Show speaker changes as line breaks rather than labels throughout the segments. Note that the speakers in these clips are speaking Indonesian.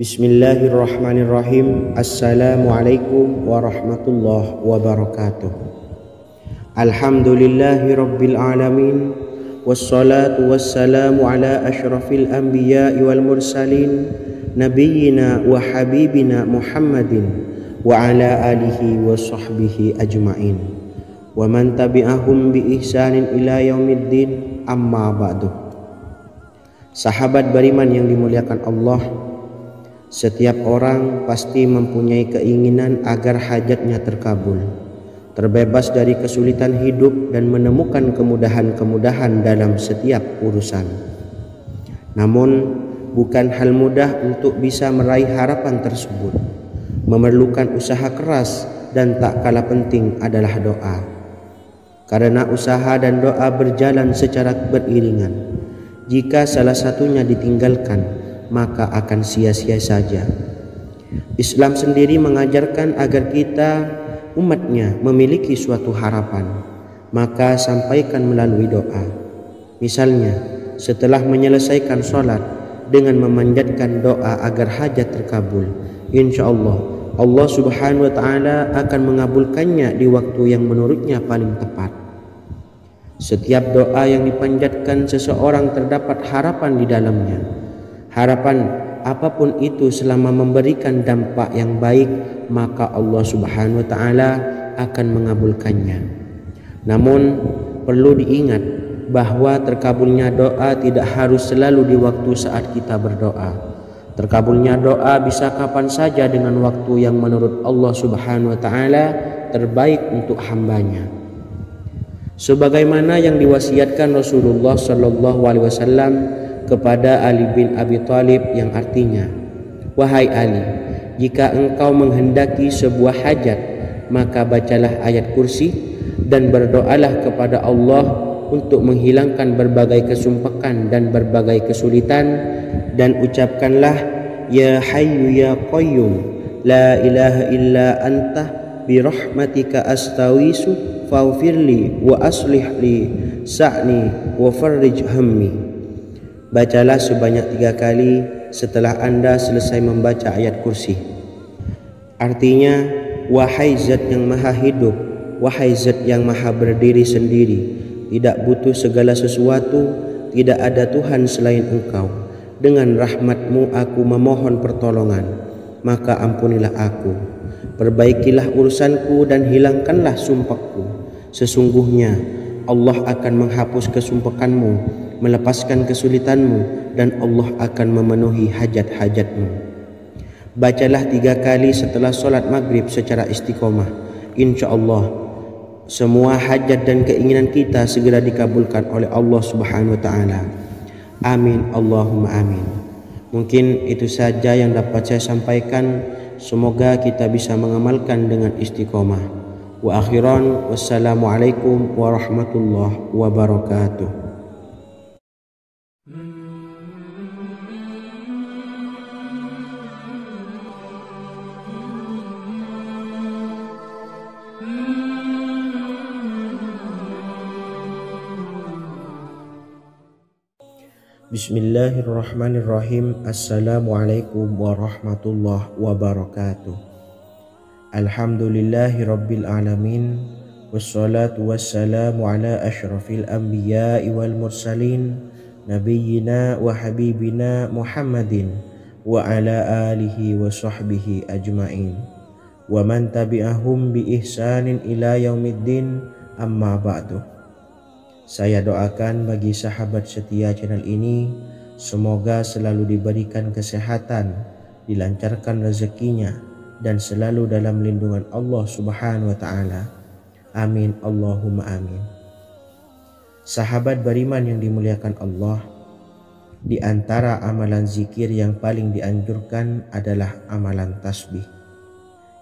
Bismillahirrahmanirrahim. Assalamualaikum warahmatullahi wabarakatuh. Alhamdulillahi rabbil alamin. Wassalatu wassalamu ala ashrafil anbiya'i wal mursalin, nabiyyina wa habibina Muhammadin wa ala alihi wa sahbihi ajma'in, wa man tabi'ahum bi ihsanin ila yaumiddin, amma ba'du. Sahabat beriman yang dimuliakan Allah, setiap orang pasti mempunyai keinginan agar hajatnya terkabul, terbebas dari kesulitan hidup dan menemukan kemudahan-kemudahan dalam setiap urusan. Namun bukan hal mudah untuk bisa meraih harapan tersebut. Memerlukan usaha keras dan tak kalah penting adalah doa. Karena usaha dan doa berjalan secara beriringan. Jika salah satunya ditinggalkan, maka akan sia-sia saja. Islam sendiri mengajarkan agar kita umatnya memiliki suatu harapan, maka sampaikan melalui doa. Misalnya, setelah menyelesaikan sholat dengan memanjatkan doa agar hajat terkabul, insya Allah subhanahu wa ta'ala akan mengabulkannya di waktu yang menurutnya paling tepat. Setiap doa yang dipanjatkan seseorang terdapat harapan di dalamnya. Harapan apapun itu selama memberikan dampak yang baik, maka Allah subhanahu wa ta'ala akan mengabulkannya. Namun perlu diingat bahwa terkabulnya doa tidak harus selalu di waktu saat kita berdoa. Terkabulnya doa bisa kapan saja dengan waktu yang menurut Allah subhanahu wa ta'ala terbaik untuk hambanya. Sebagaimana yang diwasiatkan Rasulullah sallallahu alaihi wasallam kepada Ali bin Abi Thalib, yang artinya, wahai Ali, jika engkau menghendaki sebuah hajat, maka bacalah ayat kursi dan berdoalah kepada Allah untuk menghilangkan berbagai kesumpakan dan berbagai kesulitan, dan ucapkanlah, ya hayyu ya qayyum la ilaha illa anta birahmatika astawisu faghfirli wa aslih li sa'ni wa farrij hammi. Bacalah sebanyak 3 kali setelah Anda selesai membaca ayat kursi. Artinya, wahai zat yang maha hidup, wahai zat yang maha berdiri sendiri, tidak butuh segala sesuatu, tidak ada Tuhan selain Engkau. Dengan rahmat-Mu aku memohon pertolongan, maka ampunilah aku. Perbaikilah urusanku dan hilangkanlah sumpahku. Sesungguhnya Allah akan menghapus kesumpakanmu, melepaskan kesulitanmu, dan Allah akan memenuhi hajat-hajatmu. Bacalah 3 kali setelah sholat maghrib secara istiqomah. Insya Allah semua hajat dan keinginan kita segera dikabulkan oleh Allah subhanahu wa ta'ala. Amin Allahumma amin. Mungkin itu saja yang dapat saya sampaikan. Semoga kita bisa mengamalkan dengan istiqomah. Wa akhiran, wassalamualaikum warahmatullahi wabarakatuh. Bismillahirrahmanirrahim. Assalamualaikum warahmatullahi wabarakatuh. Alhamdulillahi rabbil alamin. Wassalatu wassalamu ala ashrafil anbiya'i wal mursalin, nabiyyina wa habibina Muhammadin wa ala alihi wa sahbihi ajma'in, wa man tabi'ahum bi ihsanin ila yaumiddin, amma ba'du. Saya doakan bagi sahabat setia channel ini, semoga selalu diberikan kesehatan, dilancarkan rezekinya, dan selalu dalam lindungan Allah subhanahu wa ta'ala. Amin Allahumma amin. Sahabat beriman yang dimuliakan Allah, di antara amalan zikir yang paling dianjurkan adalah amalan tasbih,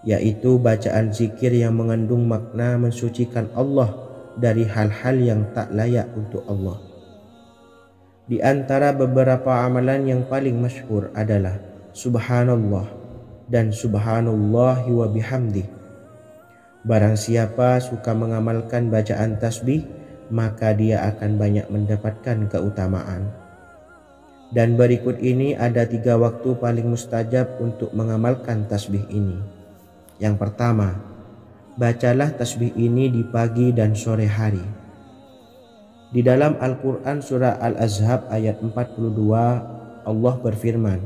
yaitu bacaan zikir yang mengandung makna mensucikan Allah dari hal-hal yang tak layak untuk Allah. Di antara beberapa amalan yang paling masyhur adalah subhanallah dan subhanallahi wa bihamdih. Barang siapa suka mengamalkan bacaan tasbih, maka dia akan banyak mendapatkan keutamaan. Dan berikut ini ada 3 waktu paling mustajab untuk mengamalkan tasbih ini. Yang pertama, bacalah tasbih ini di pagi dan sore hari. Di dalam Al-Quran surah Al-Ahzab ayat 42, Allah berfirman,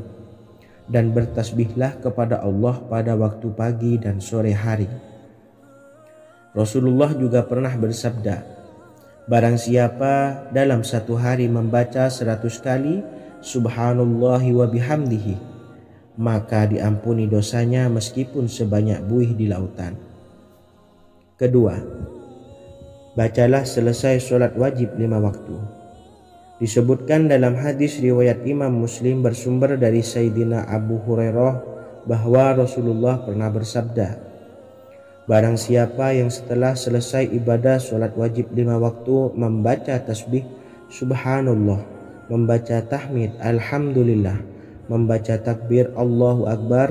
dan bertasbihlah kepada Allah pada waktu pagi dan sore hari. Rasulullah juga pernah bersabda, barang siapa dalam satu hari membaca 100 kali Subhanallahi wa bihamdihi, maka diampuni dosanya meskipun sebanyak buih di lautan. Kedua, bacalah selesai sholat wajib 5 waktu. Disebutkan dalam hadis riwayat Imam Muslim bersumber dari Sayyidina Abu Hurairah bahwa Rasulullah pernah bersabda, barang siapa yang setelah selesai ibadah sholat wajib 5 waktu membaca tasbih Subhanallah, membaca tahmid Alhamdulillah, membaca takbir Allahu Akbar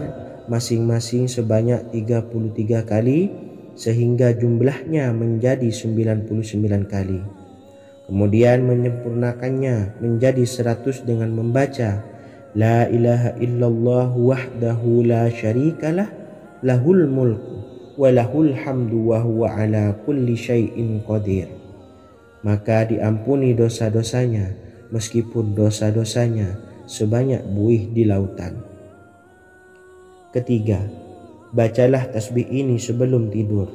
masing-masing sebanyak 33 kali sehingga jumlahnya menjadi 99 kali. Kemudian menyempurnakannya menjadi 100 dengan membaca La ilaha illallah wahdahu la syarikalah lahul mulku wa lahul hamdu wa huwa ala kulli syai'in qadir. Maka diampuni dosa-dosanya meskipun dosa-dosanya sebanyak buih di lautan. Ketiga, bacalah tasbih ini sebelum tidur.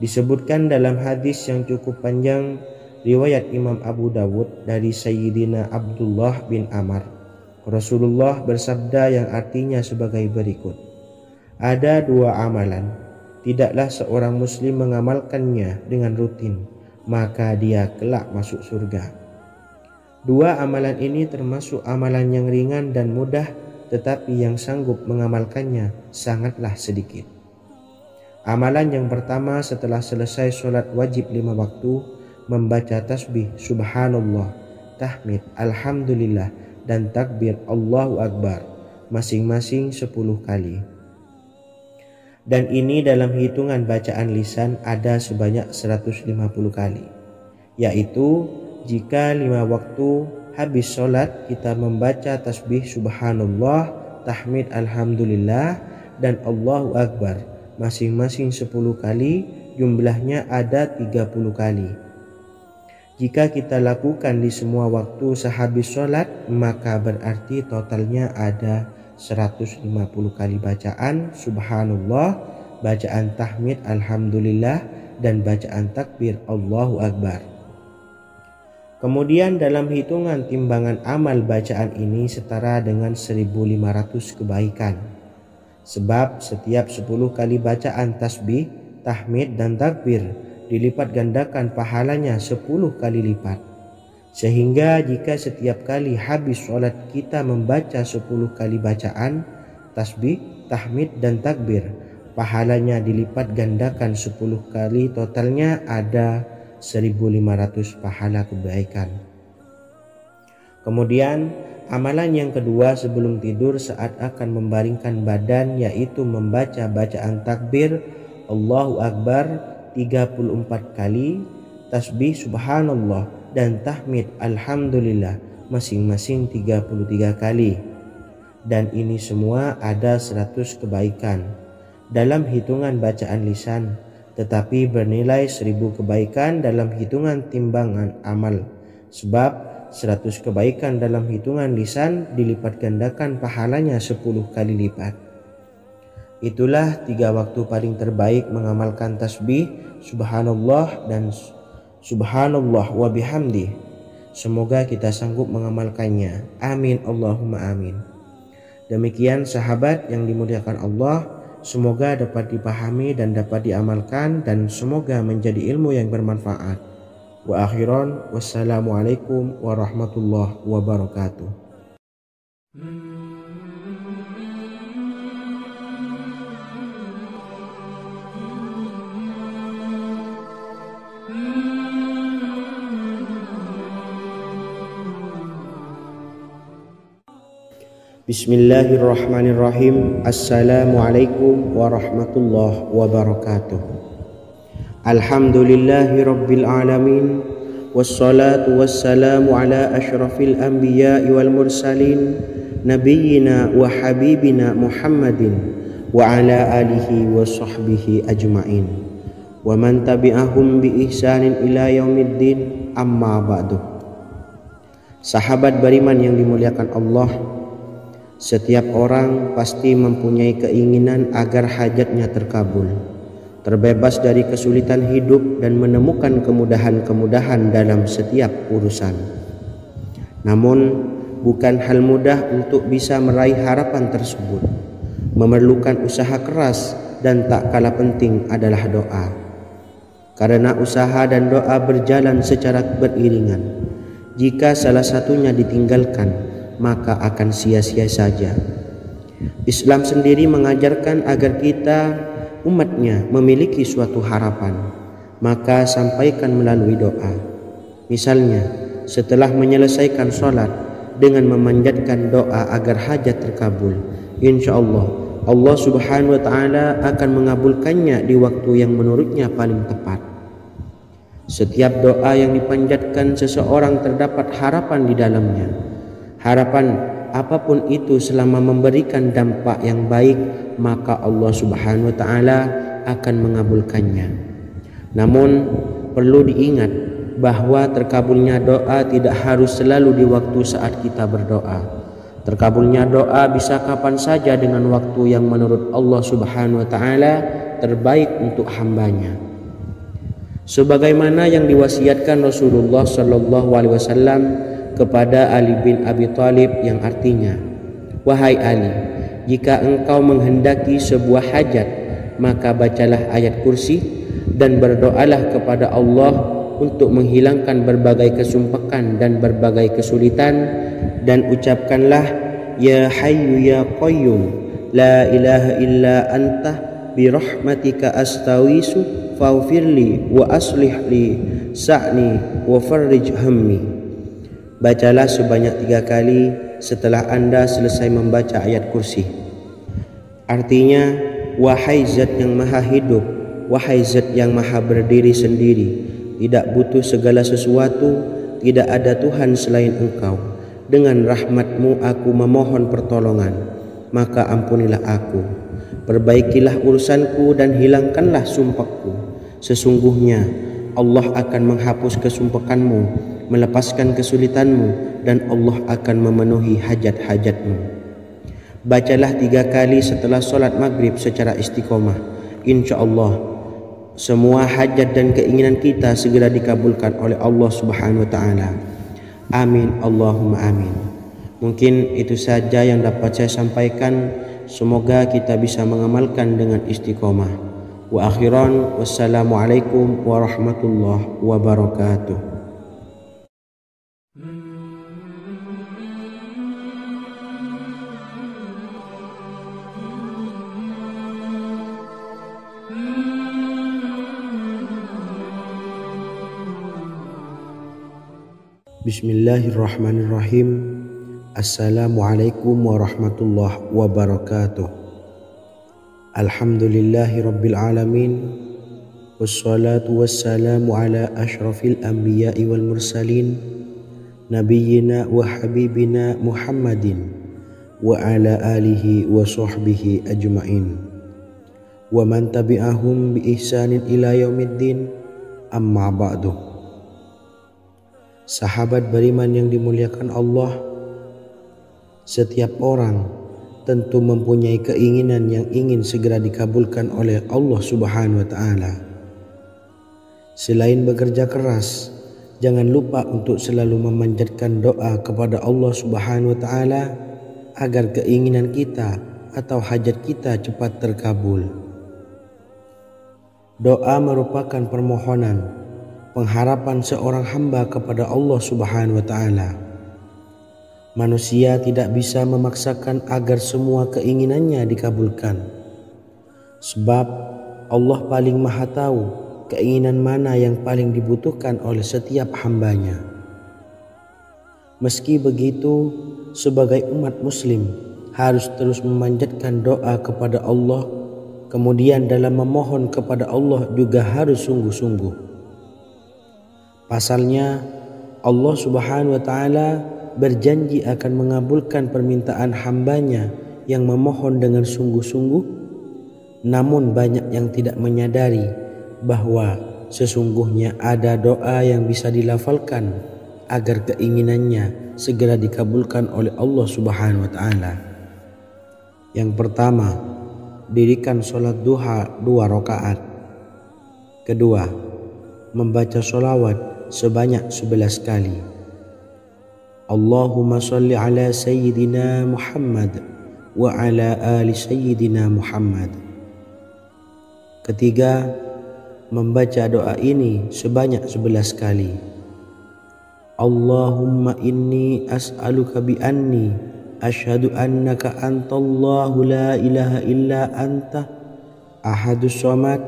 Disebutkan dalam hadis yang cukup panjang riwayat Imam Abu Dawud dari Sayyidina Abdullah bin Amr, Rasulullah bersabda yang artinya sebagai berikut, ada 2 amalan, tidaklah seorang muslim mengamalkannya dengan rutin, maka dia kelak masuk surga. 2 amalan ini termasuk amalan yang ringan dan mudah, tetapi yang sanggup mengamalkannya sangatlah sedikit. Amalan yang pertama setelah selesai sholat wajib 5 waktu, membaca tasbih Subhanallah, tahmid Alhamdulillah, dan takbir Allahu Akbar masing-masing 10 kali. Dan ini dalam hitungan bacaan lisan ada sebanyak 150 kali, yaitu jika 5 waktu habis sholat kita membaca tasbih Subhanallah, tahmid Alhamdulillah, dan Allahu Akbar masing-masing 10 kali, jumlahnya ada 30 kali. Jika kita lakukan di semua waktu sehabis sholat, maka berarti totalnya ada 150 kali bacaan Subhanallah, bacaan tahmid Alhamdulillah, dan bacaan takbir Allahu Akbar. Kemudian dalam hitungan timbangan amal bacaan ini setara dengan 1500 kebaikan. Sebab setiap 10 kali bacaan tasbih, tahmid, dan takbir dilipat gandakan pahalanya 10 kali lipat. Sehingga jika setiap kali habis sholat kita membaca 10 kali bacaan tasbih, tahmid, dan takbir, pahalanya dilipat gandakan 10 kali, totalnya ada 1500 pahala kebaikan. Kemudian amalan yang kedua sebelum tidur saat akan membaringkan badan, yaitu membaca bacaan takbir Allahu Akbar 34 kali, tasbih Subhanallah, dan tahmid Alhamdulillah masing-masing 33 kali. Dan ini semua ada 100 kebaikan dalam hitungan bacaan lisan, tetapi bernilai 1000 kebaikan dalam hitungan timbangan amal. Sebab 100 kebaikan dalam hitungan lisan dilipat gandakan pahalanya 10 kali lipat. Itulah 3 waktu paling terbaik mengamalkan tasbih Subhanallah dan Subhanallah wa bihamdi. Semoga kita sanggup mengamalkannya. Amin Allahumma amin. Demikian sahabat yang dimuliakan Allah, semoga dapat dipahami dan dapat diamalkan, dan semoga menjadi ilmu yang bermanfaat. Wa akhiran, wassalamualaikum warahmatullahi wabarakatuh. Bismillahirrahmanirrahim. Assalamualaikum warahmatullahi wabarakatuh. Alhamdulillahi rabbil alamin, wassalatu wassalamu ala asyrafil anbiya'i wal mursalin nabiyyina wa habibina Muhammadin wa ala alihi wa sahbihi ajma'in wa man tabi'ahum bi ihsanin ila yaumiddin, amma ba'du. Sahabat beriman yang dimuliakan Allah, setiap orang pasti mempunyai keinginan agar hajatnya terkabul, terbebas dari kesulitan hidup dan menemukan kemudahan-kemudahan dalam setiap urusan. Namun bukan hal mudah untuk bisa meraih harapan tersebut. Memerlukan usaha keras dan tak kalah penting adalah doa. Karena usaha dan doa berjalan secara beriringan. Jika salah satunya ditinggalkan, maka akan sia-sia saja. Islam sendiri mengajarkan agar kita umatnya memiliki suatu harapan, maka sampaikan melalui doa. Misalnya, setelah menyelesaikan sholat dengan memanjatkan doa agar hajat terkabul, insya Allah subhanahu wa ta'ala akan mengabulkannya di waktu yang menurutnya paling tepat. Setiap doa yang dipanjatkan seseorang terdapat harapan di dalamnya. Harapan apapun itu selama memberikan dampak yang baik, maka Allah subhanahu wa ta'ala akan mengabulkannya. Namun perlu diingat bahwa terkabulnya doa tidak harus selalu di waktu saat kita berdoa. Terkabulnya doa bisa kapan saja dengan waktu yang menurut Allah subhanahu wa ta'ala terbaik untuk hambanya. Sebagaimana yang diwasiatkan Rasulullah sallallahu alaihi wasallam kepada Ali bin Abi Thalib, yang artinya, wahai Ali, jika engkau menghendaki sebuah hajat, maka bacalah ayat kursi dan berdoalah kepada Allah untuk menghilangkan berbagai kesumpakan dan berbagai kesulitan, dan ucapkanlah, ya hayyu ya qayyum la ilaha illa anta birahmatika astawisu faghfirli wa aslih li sa'ni wa farrij hammi. Bacalah sebanyak 3 kali setelah Anda selesai membaca ayat kursi. Artinya, wahai zat yang maha hidup, wahai zat yang maha berdiri sendiri, tidak butuh segala sesuatu, tidak ada Tuhan selain Engkau. Dengan rahmat-Mu aku memohon pertolongan, maka ampunilah aku. Perbaikilah urusanku dan hilangkanlah sumpahku. Sesungguhnya Allah akan menghapus kesumpahanmu, melepaskan kesulitanmu, dan Allah akan memenuhi hajat-hajatmu. Bacalah 3 kali setelah sholat maghrib secara istiqomah. Insya Allah semua hajat dan keinginan kita segera dikabulkan oleh Allah subhanahu wa ta'ala. Amin Allahumma amin. Mungkin itu saja yang dapat saya sampaikan. Semoga kita bisa mengamalkan dengan istiqomah. Wa akhiran, wassalamualaikum warahmatullahi wabarakatuh. Bismillahirrahmanirrahim. Assalamualaikum warahmatullahi wabarakatuh. Alhamdulillahi rabbil alamin, wassalatu wassalamu ala asyrafil anbiya'i wal mursalin nabiyyina wa habibina Muhammadin wa ala alihi wa sahbihi ajma'in wa man tabi'ahum bi ihsanin ila yaumiddin, amma ba'du. Sahabat beriman yang dimuliakan Allah, setiap orang tentu mempunyai keinginan yang ingin segera dikabulkan oleh Allah subhanahu wa ta'ala. Selain bekerja keras, jangan lupa untuk selalu memanjatkan doa kepada Allah subhanahu wa ta'ala agar keinginan kita atau hajat kita cepat terkabul. Doa merupakan permohonan, pengharapan seorang hamba kepada Allah subhanahu wa ta'ala. Manusia tidak bisa memaksakan agar semua keinginannya dikabulkan. Sebab Allah paling maha tahu keinginan mana yang paling dibutuhkan oleh setiap hambanya. Meski begitu, sebagai umat muslim harus terus memanjatkan doa kepada Allah. Kemudian dalam memohon kepada Allah juga harus sungguh-sungguh. Pasalnya Allah Subhanahu wa taala berjanji akan mengabulkan permintaan hambanya yang memohon dengan sungguh-sungguh. Namun banyak yang tidak menyadari bahwa sesungguhnya ada doa yang bisa dilafalkan agar keinginannya segera dikabulkan oleh Allah Subhanahu wa taala. Yang pertama, dirikan sholat duha 2 rakaat. Kedua, membaca sholawat sebanyak 11 kali. Allahumma sholli ala sayyidina Muhammad wa ala ali sayyidina Muhammad. Ketiga, membaca doa ini sebanyak 11 kali. Allahumma inni as'aluka bi anni asyhadu annaka antallahu la ilaha illa anta ahadus samad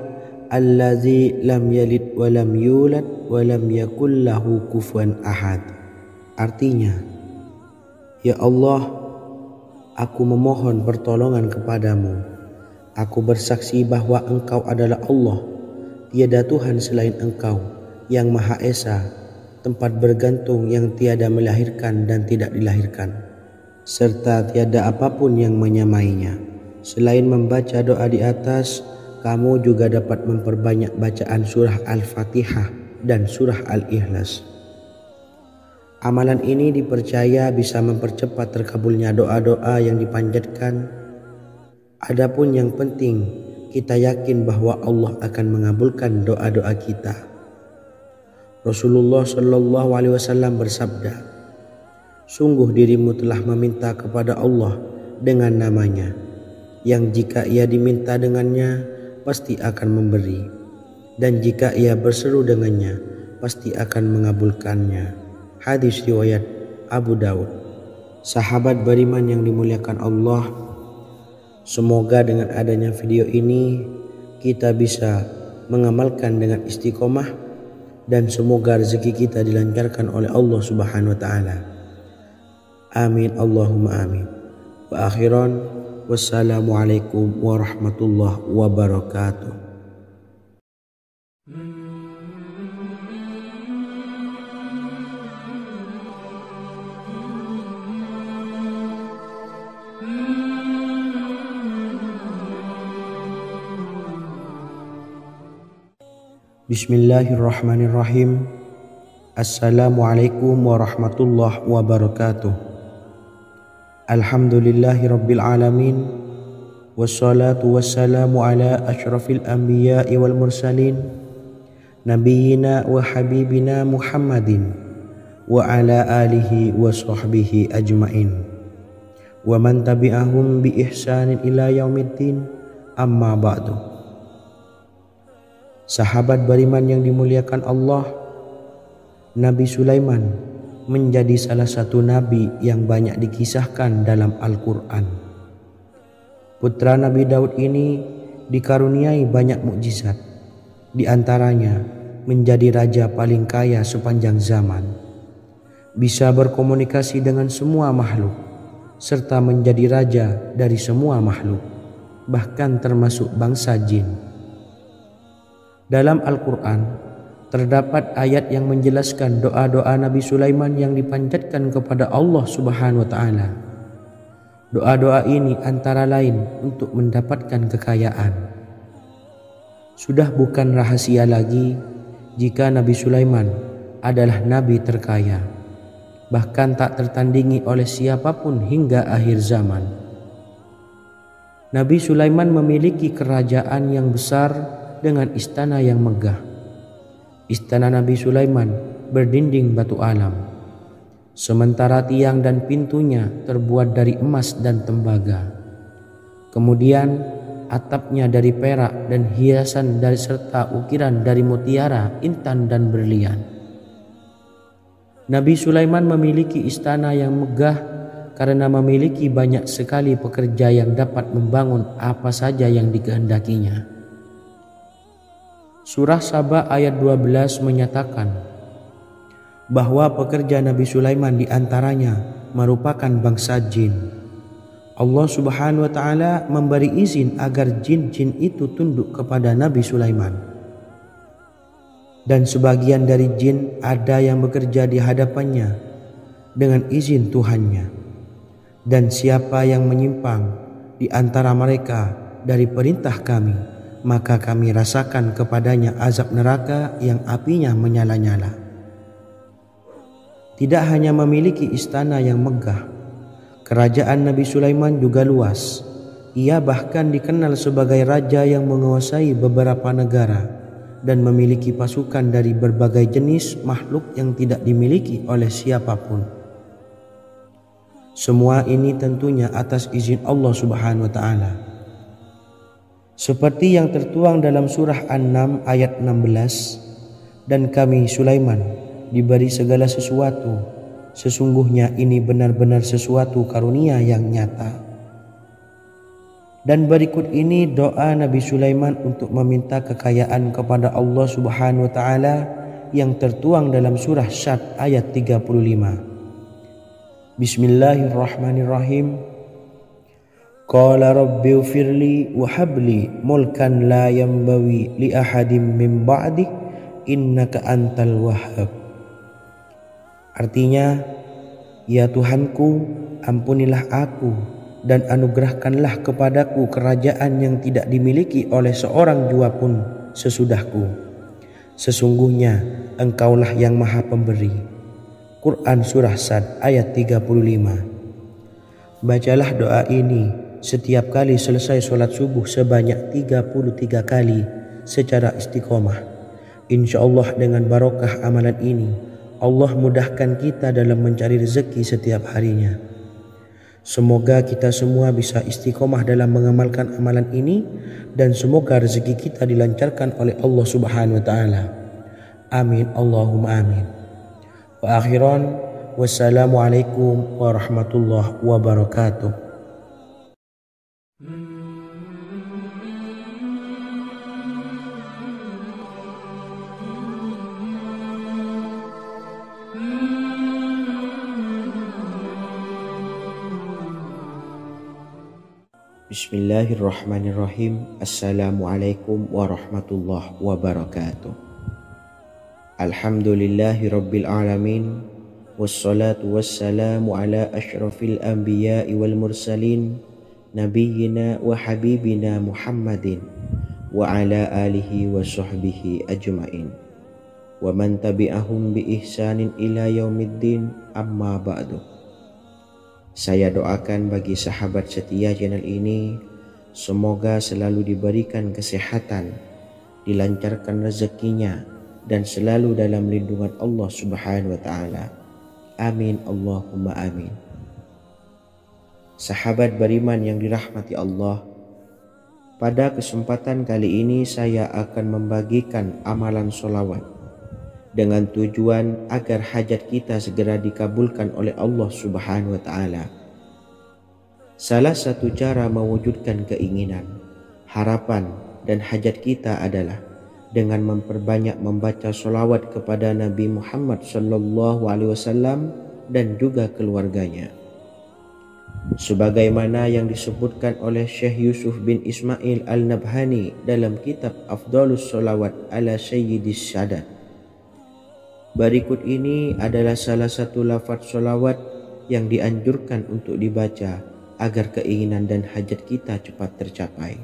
allazi lam yalid wa lam yulad wa lam yakul lahu kufuwan ahad. Artinya, ya Allah, aku memohon pertolongan kepadamu. Aku bersaksi bahwa Engkau adalah Allah, tiada Tuhan selain Engkau yang Maha Esa, tempat bergantung yang tiada melahirkan dan tidak dilahirkan, serta tiada apapun yang menyamainya. Selain membaca doa di atas, kamu juga dapat memperbanyak bacaan surah Al-Fatihah dan surah Al-Ikhlas. Amalan ini dipercaya bisa mempercepat terkabulnya doa-doa yang dipanjatkan. Adapun yang penting, kita yakin bahwa Allah akan mengabulkan doa-doa kita. Rasulullah Shallallahu Alaihi Wasallam bersabda, sungguh dirimu telah meminta kepada Allah dengan namanya, yang jika ia diminta dengannya, pasti akan memberi, dan jika ia berseru dengannya, pasti akan mengabulkannya. Hadis riwayat Abu Daud. Sahabat beriman yang dimuliakan Allah, semoga dengan adanya video ini kita bisa mengamalkan dengan istiqomah, dan semoga rezeki kita dilancarkan oleh Allah Subhanahu wa taala. Amin Allahumma amin. Wa akhiran, wassalamualaikum warahmatullahi wabarakatuh. Bismillahirrahmanirrahim. Assalamualaikum warahmatullahi wabarakatuh. Alhamdulillahi rabbil alamin. Wassalatu wassalamu ala ashrafil anbiya'i wal mursalin, nabiyyina wa habibina Muhammadin wa ala alihi wa sahbihi ajmain, wa man tabi'ahum bi ihsanin ila yaumiddin, amma ba'du. Sahabat beriman yang dimuliakan Allah, Nabi Sulaiman menjadi salah satu nabi yang banyak dikisahkan dalam Al-Quran. Putra Nabi Daud ini dikaruniai banyak mukjizat, di antaranya menjadi raja paling kaya sepanjang zaman, bisa berkomunikasi dengan semua makhluk, serta menjadi raja dari semua makhluk, bahkan termasuk bangsa jin. Dalam Al-Quran terdapat ayat yang menjelaskan doa-doa Nabi Sulaiman yang dipanjatkan kepada Allah Subhanahu wa taala. Doa-doa ini antara lain untuk mendapatkan kekayaan. Sudah bukan rahasia lagi jika Nabi Sulaiman adalah nabi terkaya, bahkan tak tertandingi oleh siapapun hingga akhir zaman. Nabi Sulaiman memiliki kerajaan yang besar dengan istana yang megah. Istana Nabi Sulaiman berdinding batu alam, sementara tiang dan pintunya terbuat dari emas dan tembaga. Kemudian atapnya dari perak dan hiasan dari serta ukiran dari mutiara, intan dan berlian. Nabi Sulaiman memiliki istana yang megah karena memiliki banyak sekali pekerja yang dapat membangun apa saja yang dikehendakinya. Surah Saba ayat 12 menyatakan bahwa pekerja Nabi Sulaiman diantaranya merupakan bangsa jin. Allah Subhanahu wa taala memberi izin agar jin-jin itu tunduk kepada Nabi Sulaiman. dan sebagian dari jin ada yang bekerja di hadapannya dengan izin Tuhannya. Dan siapa yang menyimpang di antara mereka dari perintah kami, maka kami rasakan kepadanya azab neraka yang apinya menyala-nyala. Tidak hanya memiliki istana yang megah, kerajaan Nabi Sulaiman juga luas. Ia bahkan dikenal sebagai raja yang menguasai beberapa negara dan memiliki pasukan dari berbagai jenis makhluk yang tidak dimiliki oleh siapapun. Semua ini tentunya atas izin Allah Subhanahu wa taala. Seperti yang tertuang dalam surah An-Naml ayat 16, dan kami Sulaiman diberi segala sesuatu, sesungguhnya ini benar-benar sesuatu karunia yang nyata. Dan berikut ini doa Nabi Sulaiman untuk meminta kekayaan kepada Allah Subhanahu wa taala yang tertuang dalam surah Syad ayat 35. Bismillahirrahmanirrahim. Qala rabbi ighfirli wa habli mulkan la yanbawi li ahadim min ba'di innaka antal wahhab. Artinya, ya Tuhanku, ampunilah aku dan anugerahkanlah kepadaku kerajaan yang tidak dimiliki oleh seorang jua pun sesudahku. Sesungguhnya Engkaulah yang Maha Pemberi. Quran Surah Sad ayat 35. Bacalah doa ini setiap kali selesai sholat subuh sebanyak 33 kali secara istiqomah. Insya Allah dengan barokah amalan ini, Allah mudahkan kita dalam mencari rezeki setiap harinya. Semoga kita semua bisa istiqomah dalam mengamalkan amalan ini, dan semoga rezeki kita dilancarkan oleh Allah Subhanahu wa taala. Amin Allahumma amin. Wa akhiran, wassalamualaikum warahmatullahi wabarakatuh. Bismillahirrahmanirrahim. Assalamualaikum warahmatullahi wabarakatuh. Alhamdulillahi rabbil alamin. Wassalatu wassalamu ala ashrafil anbiya'i wal mursalin, nabiyyina wa habibina Muhammadin wa ala alihi wa sahbihi ajma'in wa man tabi'ahum bi ihsanin ila yaumiddin, amma ba'du. Saya doakan bagi sahabat setia channel ini, semoga selalu diberikan kesehatan, dilancarkan rezekinya, dan selalu dalam lindungan Allah Subhanahu wa taala. Amin Allahumma amin. Sahabat beriman yang dirahmati Allah, pada kesempatan kali ini saya akan membagikan amalan sholawat dengan tujuan agar hajat kita segera dikabulkan oleh Allah Subhanahu wa taala. Salah satu cara mewujudkan keinginan, harapan, dan hajat kita adalah dengan memperbanyak membaca sholawat kepada Nabi Muhammad SAW dan juga keluarganya. Sebagaimana yang disebutkan oleh Syekh Yusuf bin Ismail Al-Nabhani dalam kitab Afdhalus Sholawat ala Sayyidis Sadat. Berikut ini adalah salah satu lafaz sholawat yang dianjurkan untuk dibaca agar keinginan dan hajat kita cepat tercapai.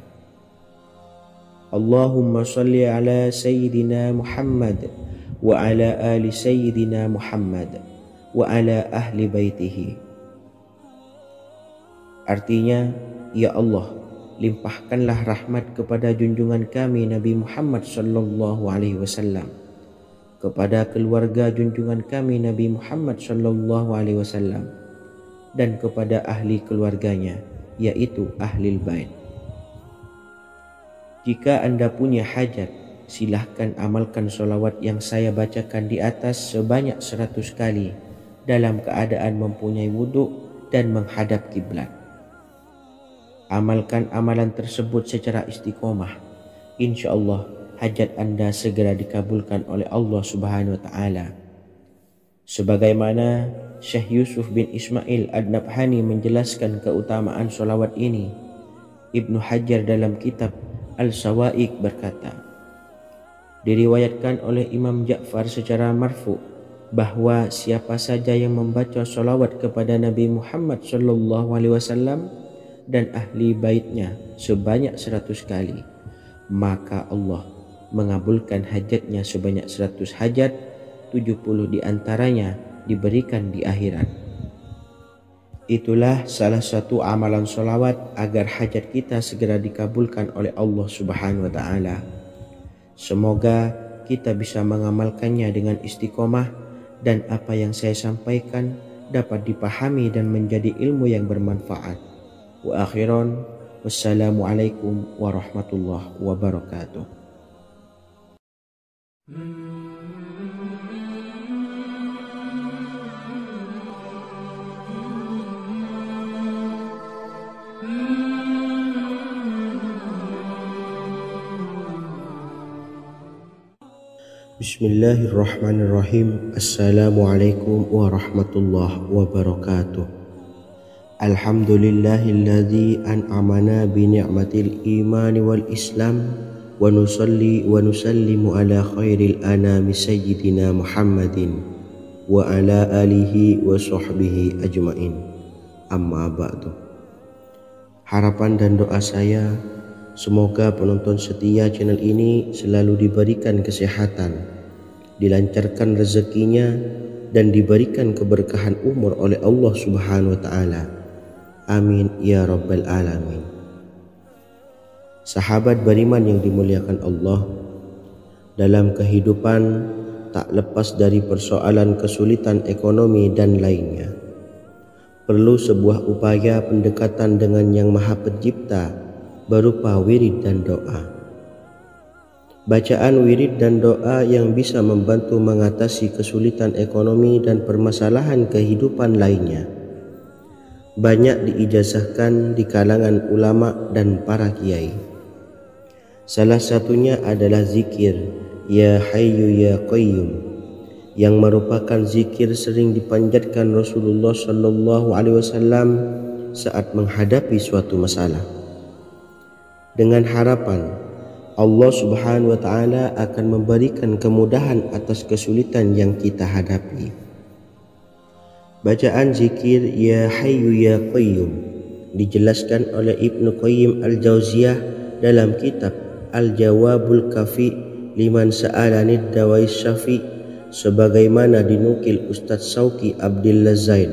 Allahumma salli ala Sayyidina Muhammad wa ala ali Sayyidina Muhammad wa ala ahli baitihi. Artinya, ya Allah, limpahkanlah rahmat kepada junjungan kami Nabi Muhammad SAW, kepada keluarga junjungan kami Nabi Muhammad SAW, dan kepada ahli keluarganya, yaitu ahlil bait. Jika Anda punya hajat, silahkan amalkan sholawat yang saya bacakan di atas sebanyak 100 kali dalam keadaan mempunyai wudhu dan menghadap kiblat. Amalkan amalan tersebut secara istiqomah. Insya Allah hajat Anda segera dikabulkan oleh Allah Subhanahu wa taala. Sebagaimana Syekh Yusuf bin Ismail Ad-Nabhani menjelaskan keutamaan sholawat ini, Ibnu Hajar dalam kitab Al-Sawa'iq berkata, Diriwayatkan oleh Imam Ja'far secara marfu bahwa siapa saja yang membaca sholawat kepada Nabi Muhammad SAW dan ahli baitnya sebanyak 100 kali, maka Allah mengabulkan hajatnya sebanyak 100 hajat, 70 diantaranya diberikan di akhirat. Itulah salah satu amalan sholawat agar hajat kita segera dikabulkan oleh Allah Subhanahu wa Ta'ala. Semoga kita bisa mengamalkannya dengan istiqomah dan apa yang saya sampaikan dapat dipahami dan menjadi ilmu yang bermanfaat. Wa akhiran, wassalamualaikum warahmatullahi wabarakatuh. Bismillahirrahmanirrahim. Assalamualaikum warahmatullahi wabarakatuh. Alhamdulillahilladzi an'amana bi ni'matil imani wal islam wa nusalli wa nusallimu ala khairil anami sayyidina Muhammadin wa ala alihi wa sahbihi ajmain. Amma ba'du. Harapan dan doa saya, semoga penonton setia channel ini selalu diberikan kesehatan, dilancarkan rezekinya, dan diberikan keberkahan umur oleh Allah Subhanahu wa Ta'ala. Amin ya rabbal alamin. Sahabat beriman yang dimuliakan Allah, dalam kehidupan tak lepas dari persoalan kesulitan ekonomi dan lainnya. Perlu sebuah upaya pendekatan dengan Yang Maha Pencipta berupa wirid dan doa. Bacaan wirid dan doa yang bisa membantu mengatasi kesulitan ekonomi dan permasalahan kehidupan lainnya banyak diijazahkan di kalangan ulama dan para kiai. Salah satunya adalah zikir Ya Hayyu Ya Qayyum, yang merupakan zikir sering dipanjatkan Rasulullah SAW saat menghadapi suatu masalah, dengan harapan Allah Subhanahu wa Ta'ala akan memberikan kemudahan atas kesulitan yang kita hadapi. Bacaan zikir Ya Hayyu Ya Qayyum dijelaskan oleh Ibnu Qayyim Al-Jauziyah dalam kitab Al-Jawabul Kafi liman sa'alanid dawai syafi, sebagaimana dinukil Ustadz Sauki Abdillah Zain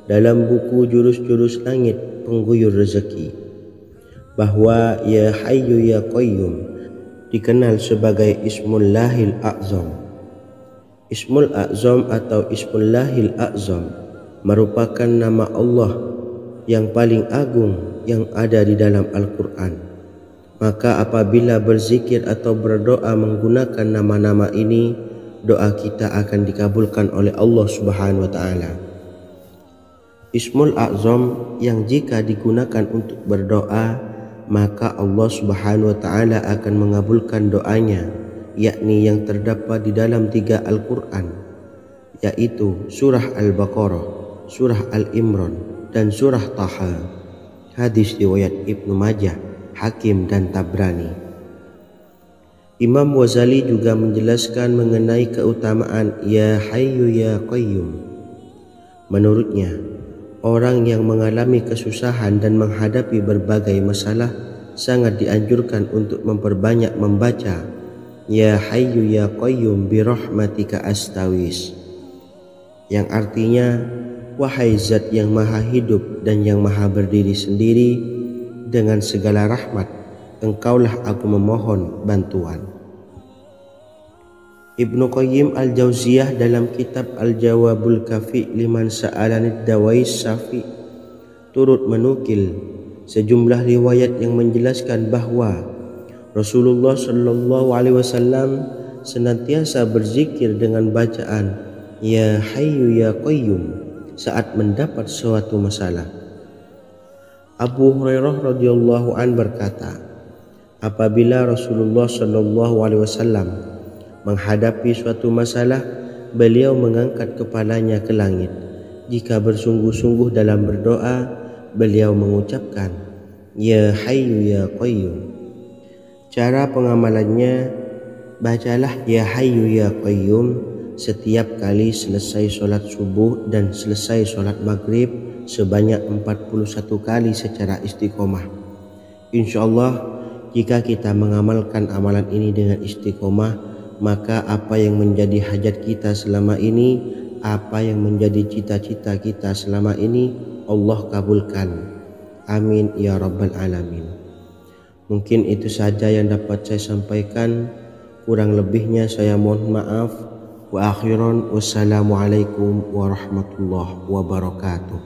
dalam buku Jurus-Jurus Langit Pengguyur Rezeki, bahwa Ya Hayyu Ya Qayyum dikenal sebagai Ismullahil A'zam. Ismul A'zam atau Ismullahil A'zam merupakan nama Allah yang paling agung yang ada di dalam Al-Quran. Maka apabila berzikir atau berdoa menggunakan nama-nama ini, doa kita akan dikabulkan oleh Allah Subhanahu wa Ta'ala. Ismul A'zam yang jika digunakan untuk berdoa, maka Allah Subhanahu wa Ta'ala akan mengabulkan doanya, yakni yang terdapat di dalam 3 Al-Quran, yaitu surah Al-Baqarah, surah Al-Imran, dan surah Taha. Hadis riwayat Ibnu Majah, Hakim, dan Tabrani. Imam Ghazali juga menjelaskan mengenai keutamaan Ya Hayyu Ya Qayyum. Menurutnya, orang yang mengalami kesusahan dan menghadapi berbagai masalah sangat dianjurkan untuk memperbanyak membaca Ya Hayyu Ya Qayyum bi rahmatika astawis, yang artinya, wahai zat yang maha hidup dan yang maha berdiri sendiri, dengan segala rahmat engkaulah aku memohon bantuan. Ibnu Qayyim Al-Jauziyah dalam kitab Al-Jawabul Kafi liman sa'alanid dawai syafi turut menukil sejumlah riwayat yang menjelaskan bahwa Rasulullah SAW senantiasa berzikir dengan bacaan Ya Hayyu Ya Qayyum saat mendapat suatu masalah. Abu Hurairah radhiyallahu an berkata, apabila Rasulullah SAW menghadapi suatu masalah, beliau mengangkat kepalanya ke langit. Jika bersungguh-sungguh dalam berdoa, beliau mengucapkan Ya Hayyu Ya Qayyum. Cara pengamalannya, Bacalah Ya Hayyu Ya Qayyum setiap kali selesai sholat subuh dan selesai sholat maghrib sebanyak 41 kali secara istiqomah. Insyaallah, jika kita mengamalkan amalan ini dengan istiqomah, maka apa yang menjadi hajat kita selama ini, apa yang menjadi cita-cita kita selama ini, Allah kabulkan. Amin ya rabbal alamin. Mungkin itu saja yang dapat saya sampaikan. Kurang lebihnya saya mohon maaf. Wa akhiran, wassalamualaikum warahmatullahi wabarakatuh.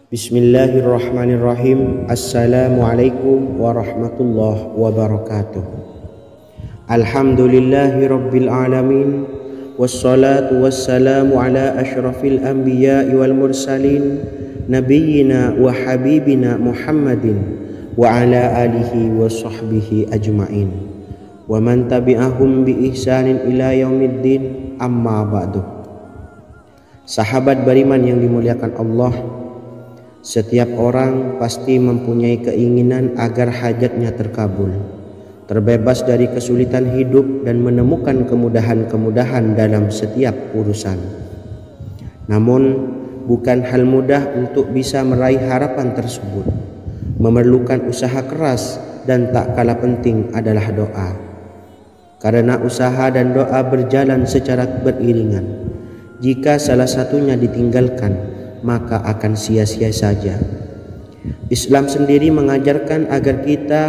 Bismillahirrahmanirrahim. Assalamualaikum warahmatullahi wabarakatuh. Alhamdulillahi rabbil alamin. Wassalatu wassalamu ala ashrafil anbiya'i wal mursalin, nabiyyina wa habibina Muhammadin wa ala alihi wa sahbihi ajma'in wa man tabi'ahum bi ihsanin ila yaumiddin, amma ba'du. Sahabat beriman yang dimuliakan Allah, setiap orang pasti mempunyai keinginan agar hajatnya terkabul, terbebas dari kesulitan hidup dan menemukan kemudahan-kemudahan dalam setiap urusan. Namun, bukan hal mudah untuk bisa meraih harapan tersebut. Memerlukan usaha keras dan tak kalah penting adalah doa. Karena usaha dan doa berjalan secara beriringan. Jika salah satunya ditinggalkan, maka akan sia-sia saja. Islam sendiri mengajarkan agar kita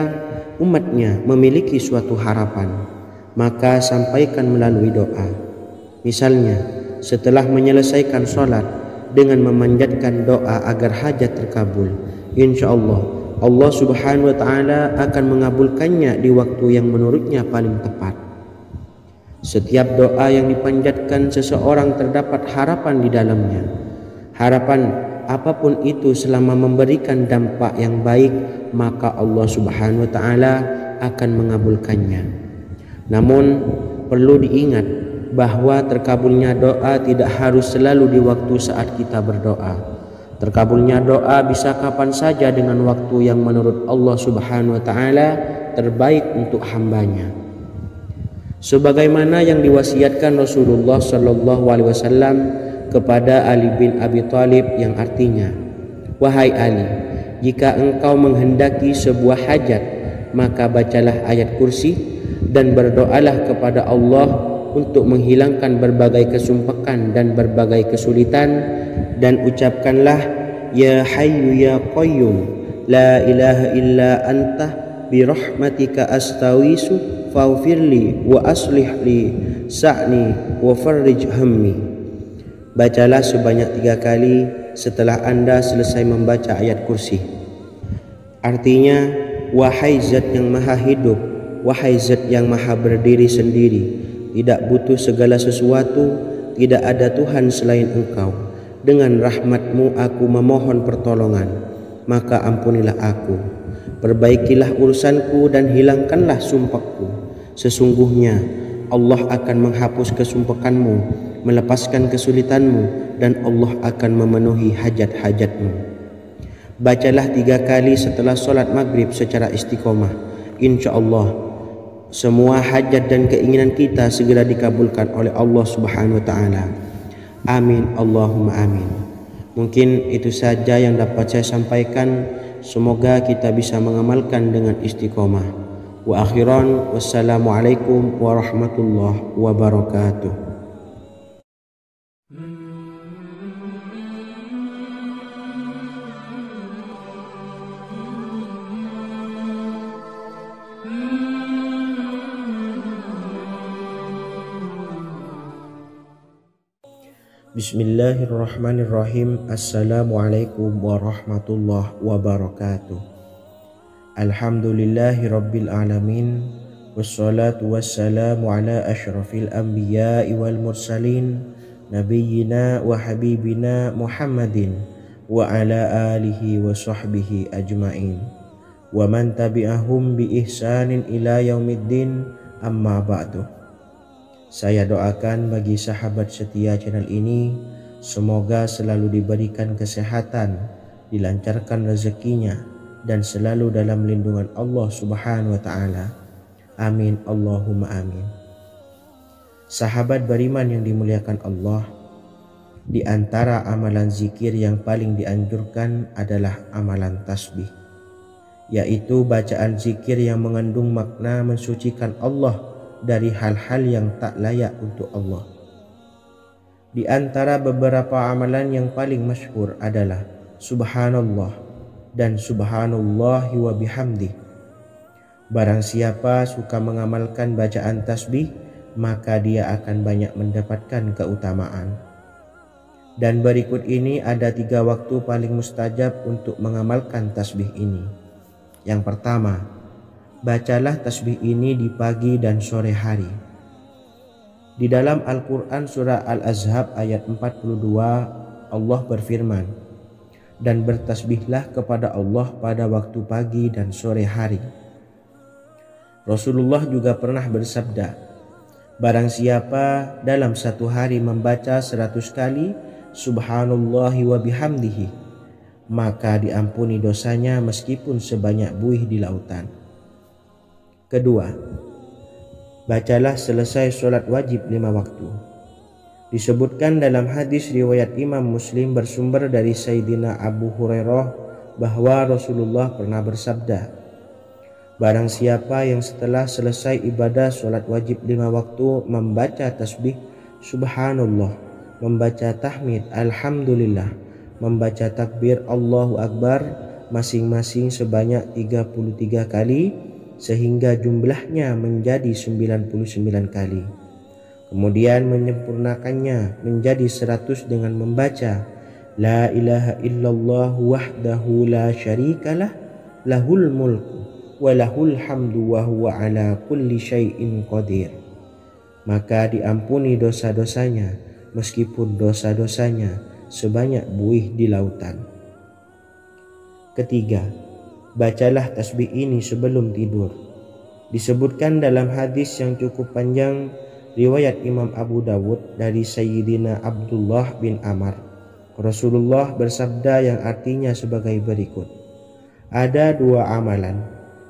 umatnya memiliki suatu harapan, maka sampaikan melalui doa. Misalnya, setelah menyelesaikan sholat dengan memanjatkan doa agar hajat terkabul, insya Allah Allah subhanahu wa ta'ala akan mengabulkannya di waktu yang menurutnya paling tepat. Setiap doa yang dipanjatkan seseorang terdapat harapan di dalamnya. Harapan apapun itu selama memberikan dampak yang baik, maka Allah subhanahu wa ta'ala akan mengabulkannya. Namun perlu diingat bahwa terkabulnya doa tidak harus selalu di waktu saat kita berdoa. Terkabulnya doa bisa kapan saja dengan waktu yang menurut Allah subhanahu wa ta'ala terbaik untuk hambanya. Sebagaimana yang diwasiatkan Rasulullah sallallahu alaihi wasallam kepada Ali bin Abi Thalib, yang artinya, wahai Ali, jika engkau menghendaki sebuah hajat, maka bacalah ayat kursi dan berdoalah kepada Allah untuk menghilangkan berbagai kesumpakan dan berbagai kesulitan, dan ucapkanlah Ya Hayyu Ya Qayyum la ilaha illa anta birahmatika astawisu faghfirli wa aslih li sa'ni wa farrij hammi. Bacalah sebanyak 3 kali setelah Anda selesai membaca ayat kursi. Artinya, wahai zat yang maha hidup, wahai zat yang maha berdiri sendiri, tidak butuh segala sesuatu, tidak ada Tuhan selain Engkau. Dengan rahmat-Mu aku memohon pertolongan, maka ampunilah aku. Perbaikilah urusanku dan hilangkanlah sumpahku. Sesungguhnya Allah akan menghapus kesumpakanmu, melepaskan kesulitanmu, dan Allah akan memenuhi hajat-hajatmu. Bacalah 3 kali setelah sholat maghrib secara istiqomah. Insya Allah semua hajat dan keinginan kita segera dikabulkan oleh Allah subhanahu wa ta'ala. Amin Allahumma amin. Mungkin itu saja yang dapat saya sampaikan. Semoga kita bisa mengamalkan dengan istiqomah. Wa akhiran, wassalamualaikum warahmatullahi wabarakatuh. Bismillahirrahmanirrahim. Assalamualaikum warahmatullahi wabarakatuh. Alhamdulillahi rabbil alamin. Wassalatu wassalamu ala ashrafil anbiya'i wal mursalin, nabiyyina wa habibina Muhammadin wa ala alihi wa sahbihi ajma'in wa man tabi'ahum bi ihsanin ila yaumiddin, amma ba'du. Saya doakan bagi sahabat setia channel ini, semoga selalu diberikan kesehatan, dilancarkan rezekinya, dan selalu dalam lindungan Allah Subhanahu wa ta'ala. Amin Allahumma amin. Sahabat beriman yang dimuliakan Allah, di antara amalan zikir yang paling dianjurkan adalah amalan tasbih, yaitu bacaan zikir yang mengandung makna mensucikan Allah dari hal-hal yang tak layak untuk Allah. Di antara beberapa amalan yang paling masyhur adalah Subhanallah dan Subhanallahi wa bihamdih. Barang siapa suka mengamalkan bacaan tasbih, maka dia akan banyak mendapatkan keutamaan. Dan berikut ini ada 3 waktu paling mustajab untuk mengamalkan tasbih ini. Yang pertama, bacalah tasbih ini di pagi dan sore hari. Di dalam Al-Quran surah Al-Ahzab ayat 42, Allah berfirman, dan bertasbihlah kepada Allah pada waktu pagi dan sore hari. Rasulullah juga pernah bersabda, barang siapa dalam satu hari membaca 100 kali Subhanallahi wa bihamdihi, maka diampuni dosanya meskipun sebanyak buih di lautan. Kedua, bacalah selesai sholat wajib 5 waktu. Disebutkan dalam hadis riwayat Imam Muslim bersumber dari Sayyidina Abu Hurairah bahwa Rasulullah pernah bersabda, barang siapa yang setelah selesai ibadah sholat wajib 5 waktu membaca tasbih Subhanallah, membaca tahmid Alhamdulillah, membaca takbir Allahu Akbar masing-masing sebanyak 33 kali, sehingga jumlahnya menjadi 99 kali. Kemudian menyempurnakannya menjadi 100 dengan membaca La ilaha illallah wahdahu la syarikalah, lahul mulku wa lahul hamdu wa huwa ala kulli syai'in qadir. Maka diampuni dosa-dosanya meskipun dosa-dosanya sebanyak buih di lautan. Ketiga, bacalah tasbih ini sebelum tidur. Disebutkan dalam hadis yang cukup panjang riwayat Imam Abu Dawud dari Sayyidina Abdullah bin Amr, Rasulullah bersabda yang artinya sebagai berikut, ada 2 amalan,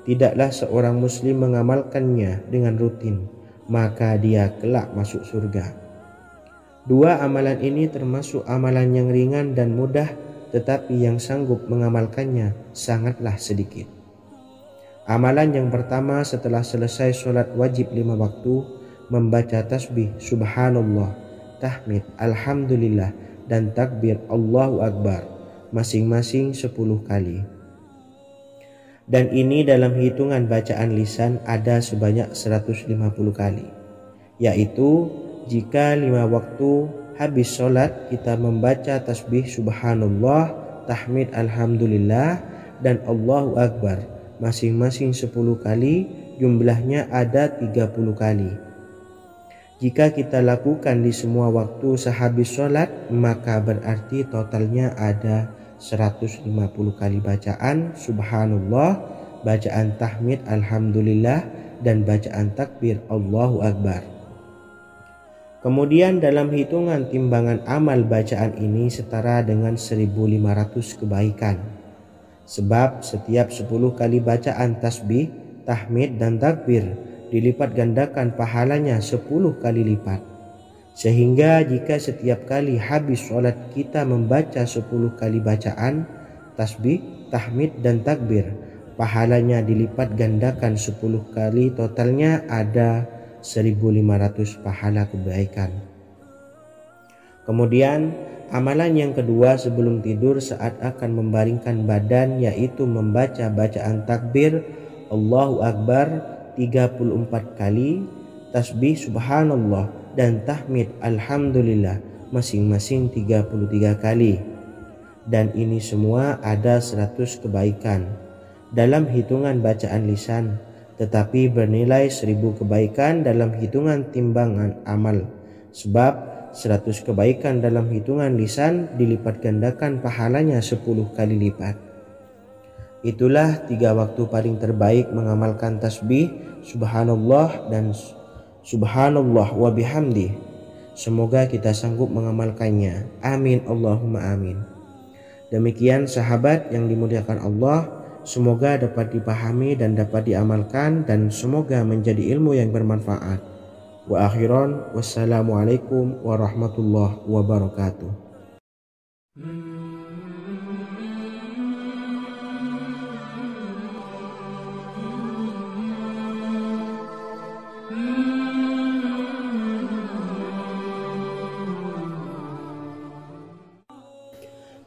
tidaklah seorang muslim mengamalkannya dengan rutin, maka dia kelak masuk surga. 2 amalan ini termasuk amalan yang ringan dan mudah, tetapi yang sanggup mengamalkannya sangatlah sedikit. Amalan yang pertama setelah selesai sholat wajib 5 waktu, membaca tasbih Subhanallah, tahmid Alhamdulillah, dan takbir Allahu Akbar masing-masing 10 kali. Dan ini dalam hitungan bacaan lisan ada sebanyak 150 kali, yaitu jika 5 waktu habis sholat kita membaca tasbih Subhanallah, tahmid Alhamdulillah, dan Allahu Akbar masing-masing 10 kali, jumlahnya ada 30 kali. Jika kita lakukan di semua waktu sehabis sholat, maka berarti totalnya ada 150 kali bacaan Subhanallah, bacaan tahmid Alhamdulillah, dan bacaan takbir Allahu Akbar. Kemudian dalam hitungan timbangan amal bacaan ini setara dengan 1500 kebaikan. Sebab setiap 10 kali bacaan tasbih, tahmid, dan takbir dilipat gandakan pahalanya 10 kali lipat. Sehingga jika setiap kali habis sholat kita membaca 10 kali bacaan tasbih, tahmid, dan takbir, pahalanya dilipat gandakan 10 kali, totalnya ada 1500 pahala kebaikan. Kemudian amalan yang kedua sebelum tidur saat akan membaringkan badan, yaitu membaca bacaan takbir Allahu Akbar 34 kali, tasbih Subhanallah, dan tahmid Alhamdulillah masing-masing 33 kali. Dan ini semua ada 100 kebaikan dalam hitungan bacaan lisan, tetapi bernilai 1000 kebaikan dalam hitungan timbangan amal. Sebab 100 kebaikan dalam hitungan lisan dilipat gandakan pahalanya 10 kali lipat. Itulah 3 waktu paling terbaik mengamalkan tasbih subhanallah dan subhanallah wa bihamdi. Semoga kita sanggup mengamalkannya. Amin Allahumma amin. Demikian sahabat yang dimuliakan Allah, semoga dapat dipahami dan dapat diamalkan dan semoga menjadi ilmu yang bermanfaat. Wa akhiran, wassalamualaikum warahmatullahi wabarakatuh.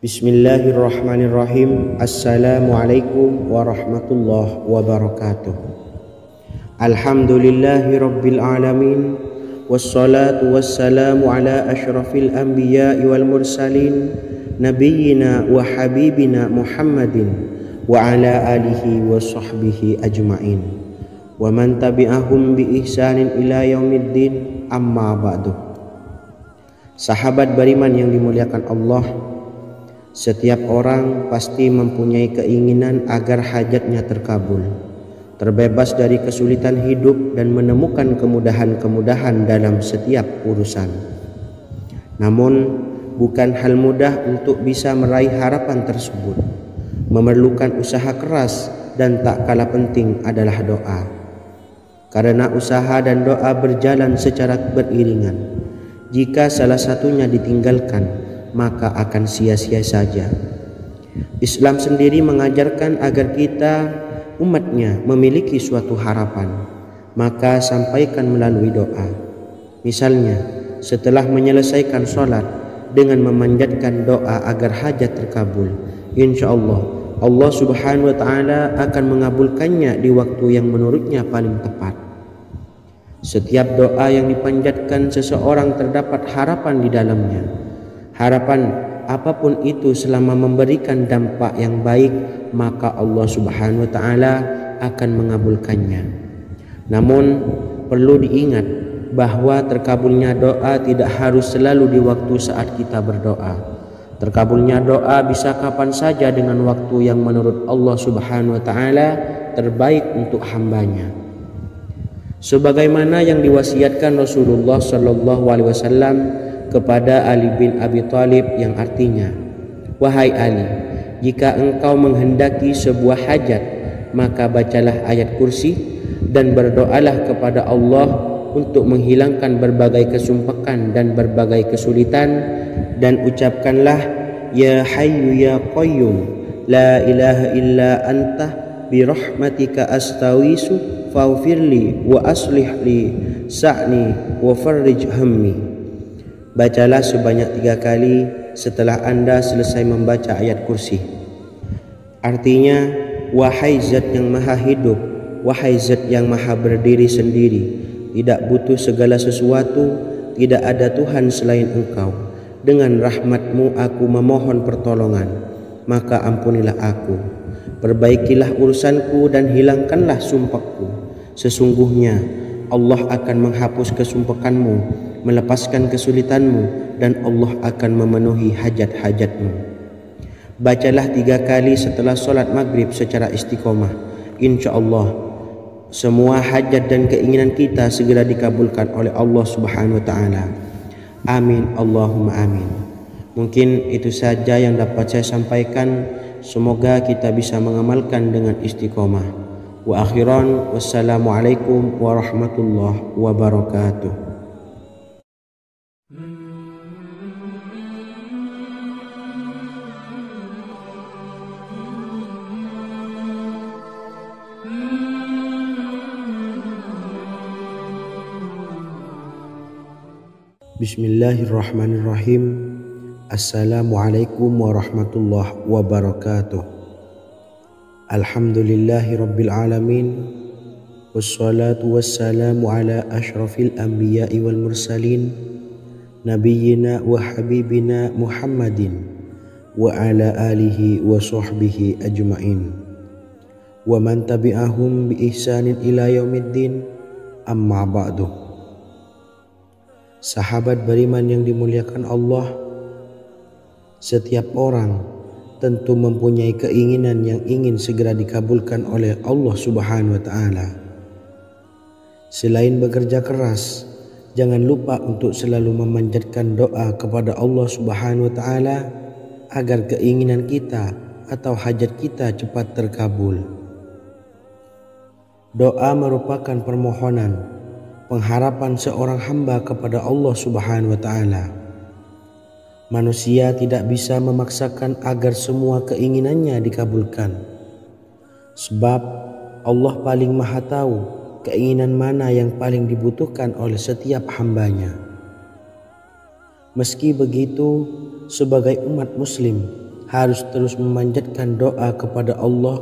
Bismillahirrahmanirrahim. Assalamualaikum warahmatullahi wabarakatuh. Alhamdulillahi rabbil alamin. Wassalatu wassalamu ala ashrafil anbiya'i wal mursalin, nabiyyina wa habibina Muhammadin wa ala alihi wa sahbihi ajma'in wa man tabi'ahum bi ihsanin ila yaumiddin, amma ba'du. Sahabat beriman yang dimuliakan Allah, setiap orang pasti mempunyai keinginan agar hajatnya terkabul, terbebas dari kesulitan hidup dan menemukan kemudahan-kemudahan dalam setiap urusan. Namun, bukan hal mudah untuk bisa meraih harapan tersebut. Memerlukan usaha keras dan tak kalah penting adalah doa. Karena usaha dan doa berjalan secara beriringan. Jika salah satunya ditinggalkan, maka akan sia-sia saja. Islam sendiri mengajarkan agar kita umatnya memiliki suatu harapan, maka sampaikan melalui doa. Misalnya, setelah menyelesaikan sholat dengan memanjatkan doa agar hajat terkabul, insya Allah subhanahu wa ta'ala akan mengabulkannya di waktu yang menurutnya paling tepat. Setiap doa yang dipanjatkan seseorang terdapat harapan di dalamnya. Harapan apapun itu selama memberikan dampak yang baik, maka Allah subhanahu wa ta'ala akan mengabulkannya. Namun perlu diingat bahwa terkabulnya doa tidak harus selalu di waktu saat kita berdoa. Terkabulnya doa bisa kapan saja dengan waktu yang menurut Allah subhanahu wa ta'ala terbaik untuk hambanya. Sebagaimana yang diwasiatkan Rasulullah sallallahu alaihi wasallam kepada Ali bin Abi Thalib, yang artinya, wahai Ali, jika engkau menghendaki sebuah hajat, maka bacalah ayat kursi dan berdoalah kepada Allah untuk menghilangkan berbagai kesumpakan dan berbagai kesulitan, dan ucapkanlah, ya hayyu ya qayyum la ilaha illa anta birahmatika astawisu faghfirli wa aslih li sa'ni wa farrij hammi. Bacalah sebanyak 3 kali setelah Anda selesai membaca ayat kursi. Artinya, wahai zat yang maha hidup, wahai zat yang maha berdiri sendiri, tidak butuh segala sesuatu, tidak ada Tuhan selain Engkau. Dengan rahmat-Mu aku memohon pertolongan, maka ampunilah aku. Perbaikilah urusanku dan hilangkanlah sumpahku. Sesungguhnya Allah akan menghapus kesumpakanmu, melepaskan kesulitanmu, dan Allah akan memenuhi hajat-hajatmu. Bacalah 3 kali setelah sholat maghrib secara istiqomah. Insya Allah semua hajat dan keinginan kita segera dikabulkan oleh Allah subhanahu wa ta'ala. Amin Allahumma amin. Mungkin itu saja yang dapat saya sampaikan. Semoga kita bisa mengamalkan dengan istiqomah. Wa akhiran, wassalamualaikum warahmatullahi wabarakatuh. Bismillahirrahmanirrahim. Assalamualaikum warahmatullahi wabarakatuh. Alhamdulillahi rabbil alamin. Wassalatu wassalamu ala ashrafil anbiya'i wal mursalin, nabiyyina wa habibina Muhammadin wa ala alihi wa sahbihi ajma'in wa man tabi'ahum bi ihsanin ila yaumiddin, amma ba'du. Sahabat beriman yang dimuliakan Allah, setiap orang
tentu mempunyai keinginan yang ingin segera dikabulkan oleh Allah Subhanahu wa taala. Selain bekerja keras, jangan lupa untuk selalu memanjatkan doa kepada Allah Subhanahu wa taala agar keinginan kita atau hajat kita cepat terkabul. Doa merupakan permohonan, pengharapan seorang hamba kepada Allah Subhanahu wa taala. Manusia tidak bisa memaksakan agar semua keinginannya dikabulkan. Sebab Allah paling maha tahu keinginan mana yang paling dibutuhkan oleh setiap hambanya. Meski begitu, sebagai umat muslim harus terus memanjatkan doa kepada Allah,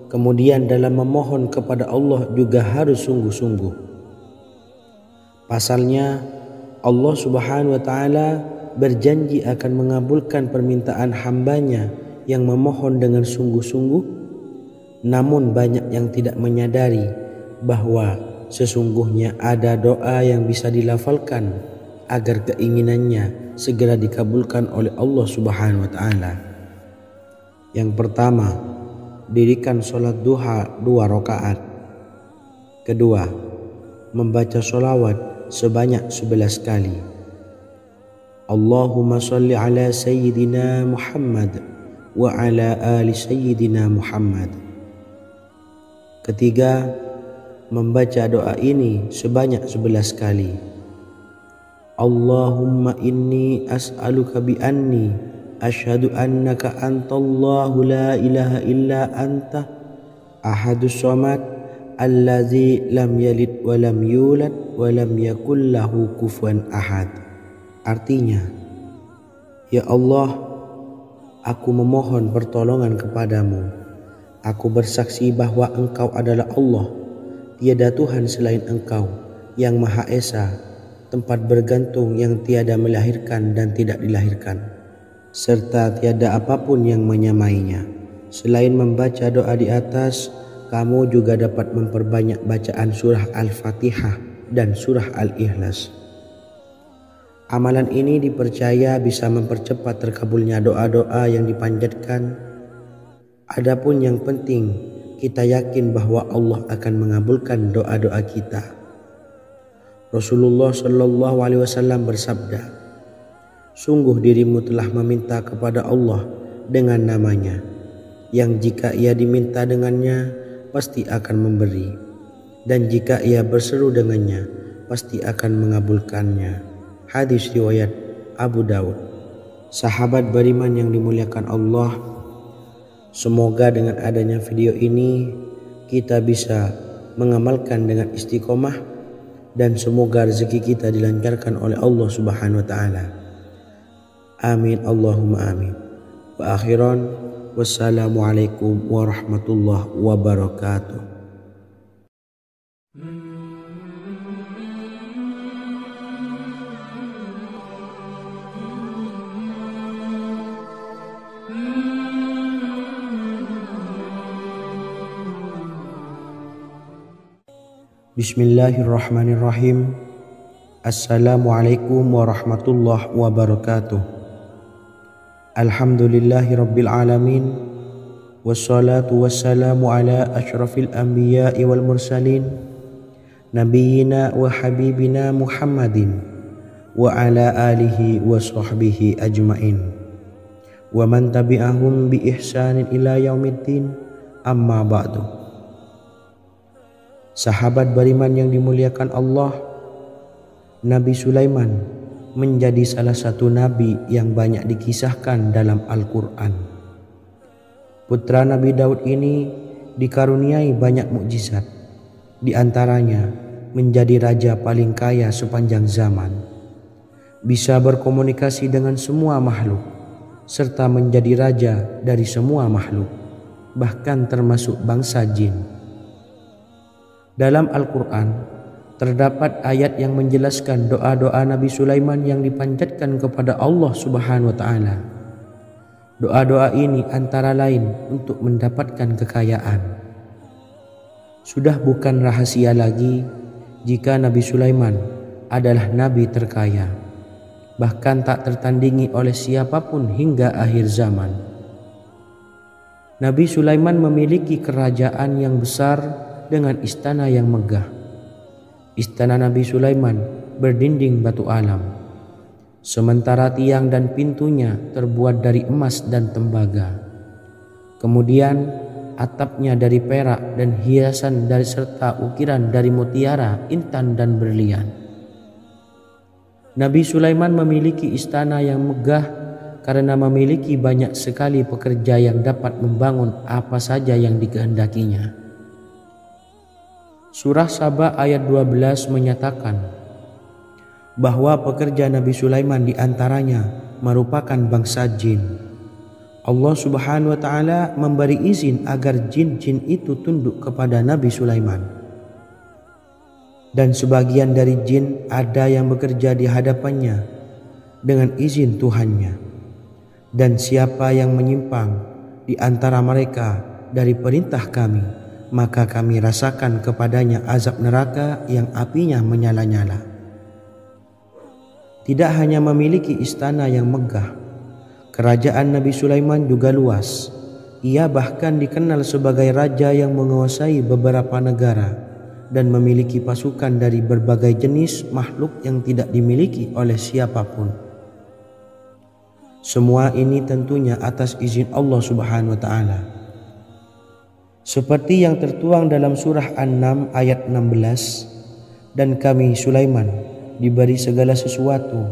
kemudian dalam memohon kepada Allah juga harus sungguh-sungguh. Pasalnya Allah Subhanahu wa taala berjanji akan mengabulkan permintaan hambanya yang memohon dengan sungguh-sungguh. Namun banyak yang tidak menyadari bahwa sesungguhnya ada doa yang bisa dilafalkan agar keinginannya segera dikabulkan oleh Allah Subhanahu wa taala. Yang pertama, dirikan sholat duha 2 rakaat. Kedua, membaca sholawat sebanyak 11 kali. Allahumma salli ala Sayyidina Muhammad wa ala ali Sayyidina Muhammad. Ketiga, membaca doa ini sebanyak 11 kali. Allahumma inni as'aluka bi anni asyhadu annaka antallahu la ilaha illa anta ahadus samad allazi lam yalid wa lam yulad wa lam yakul lahu kufuwan ahad. Artinya, ya Allah, aku memohon pertolongan kepadamu. Aku bersaksi bahwa Engkau adalah Allah, tiada Tuhan selain Engkau, yang Maha Esa, tempat bergantung yang tiada melahirkan dan tidak dilahirkan, serta tiada apapun yang menyamainya. Selain membaca doa di atas, kamu juga dapat memperbanyak bacaan surah Al-Fatihah dan surah Al-Ikhlas. Amalan ini dipercaya bisa mempercepat terkabulnya doa-doa yang dipanjatkan. Adapun yang penting, kita yakin bahwa Allah akan mengabulkan doa-doa kita. Rasulullah Shallallahu Alaihi Wasallam bersabda, sungguh dirimu telah meminta kepada Allah dengan namanya, yang jika ia diminta dengannya, pasti akan memberi, dan jika ia berseru dengannya, pasti akan mengabulkannya. Hadis riwayat Abu Daud. Sahabat beriman yang dimuliakan Allah, semoga dengan adanya video ini kita bisa mengamalkan dengan istiqomah, dan semoga rezeki kita dilancarkan oleh Allah Subhanahu wa taala. Amin Allahumma amin. Wa akhiran, wassalamualaikum warahmatullahi wabarakatuh. Bismillahirrahmanirrahim. Assalamualaikum warahmatullahi wabarakatuh. Alhamdulillahi rabbil alamin. Wassalatu wassalamu ala asyrafil anbiya'i wal mursalin, nabiyyina wa habibina Muhammadin wa ala alihi wa sahbihi ajmain, wa man tabi'ahum bi ihsanin ila yaumiddin, amma ba'du. Sahabat beriman yang dimuliakan Allah, Nabi Sulaiman menjadi salah satu nabi yang banyak dikisahkan dalam Al-Quran. Putra Nabi Daud ini dikaruniai banyak mukjizat, di antaranya menjadi raja paling kaya sepanjang zaman, bisa berkomunikasi dengan semua makhluk, serta menjadi raja dari semua makhluk, bahkan termasuk bangsa jin. Dalam Al-Quran terdapat ayat yang menjelaskan doa-doa Nabi Sulaiman yang dipanjatkan kepada Allah Subhanahu wa taala. Doa-doa ini antara lain untuk mendapatkan kekayaan. Sudah bukan rahasia lagi jika Nabi Sulaiman adalah nabi terkaya, bahkan tak tertandingi oleh siapapun hingga akhir zaman.
Nabi Sulaiman memiliki kerajaan yang besar dengan istana yang megah. Istana Nabi Sulaiman berdinding batu alam, sementara tiang dan pintunya terbuat dari emas dan tembaga. Kemudian atapnya dari perak dan hiasan dari serta ukiran dari mutiara, intan dan berlian. Nabi Sulaiman memiliki istana yang megah karena memiliki banyak sekali pekerja yang dapat membangun apa saja yang dikehendakinya. Surah Saba ayat 12 menyatakan bahwa pekerja Nabi Sulaiman diantaranya merupakan bangsa jin. Allah Subhanahu wa Ta'ala memberi izin agar jin-jin itu tunduk kepada Nabi Sulaiman. Dan sebagian dari jin ada yang bekerja di hadapannya dengan izin Tuhannya. Dan siapa yang menyimpang di antara mereka dari perintah kami, maka kami rasakan kepadanya azab neraka yang apinya menyala-nyala. Tidak hanya memiliki istana yang megah, kerajaan Nabi Sulaiman juga luas. Ia bahkan dikenal sebagai raja yang menguasai beberapa negara dan memiliki pasukan dari berbagai jenis makhluk yang tidak dimiliki oleh siapapun. Semua ini tentunya atas izin Allah Subhanahu wa Ta'ala. Seperti yang tertuang dalam surah An-Naml ayat 16, dan kami Sulaiman diberi segala sesuatu,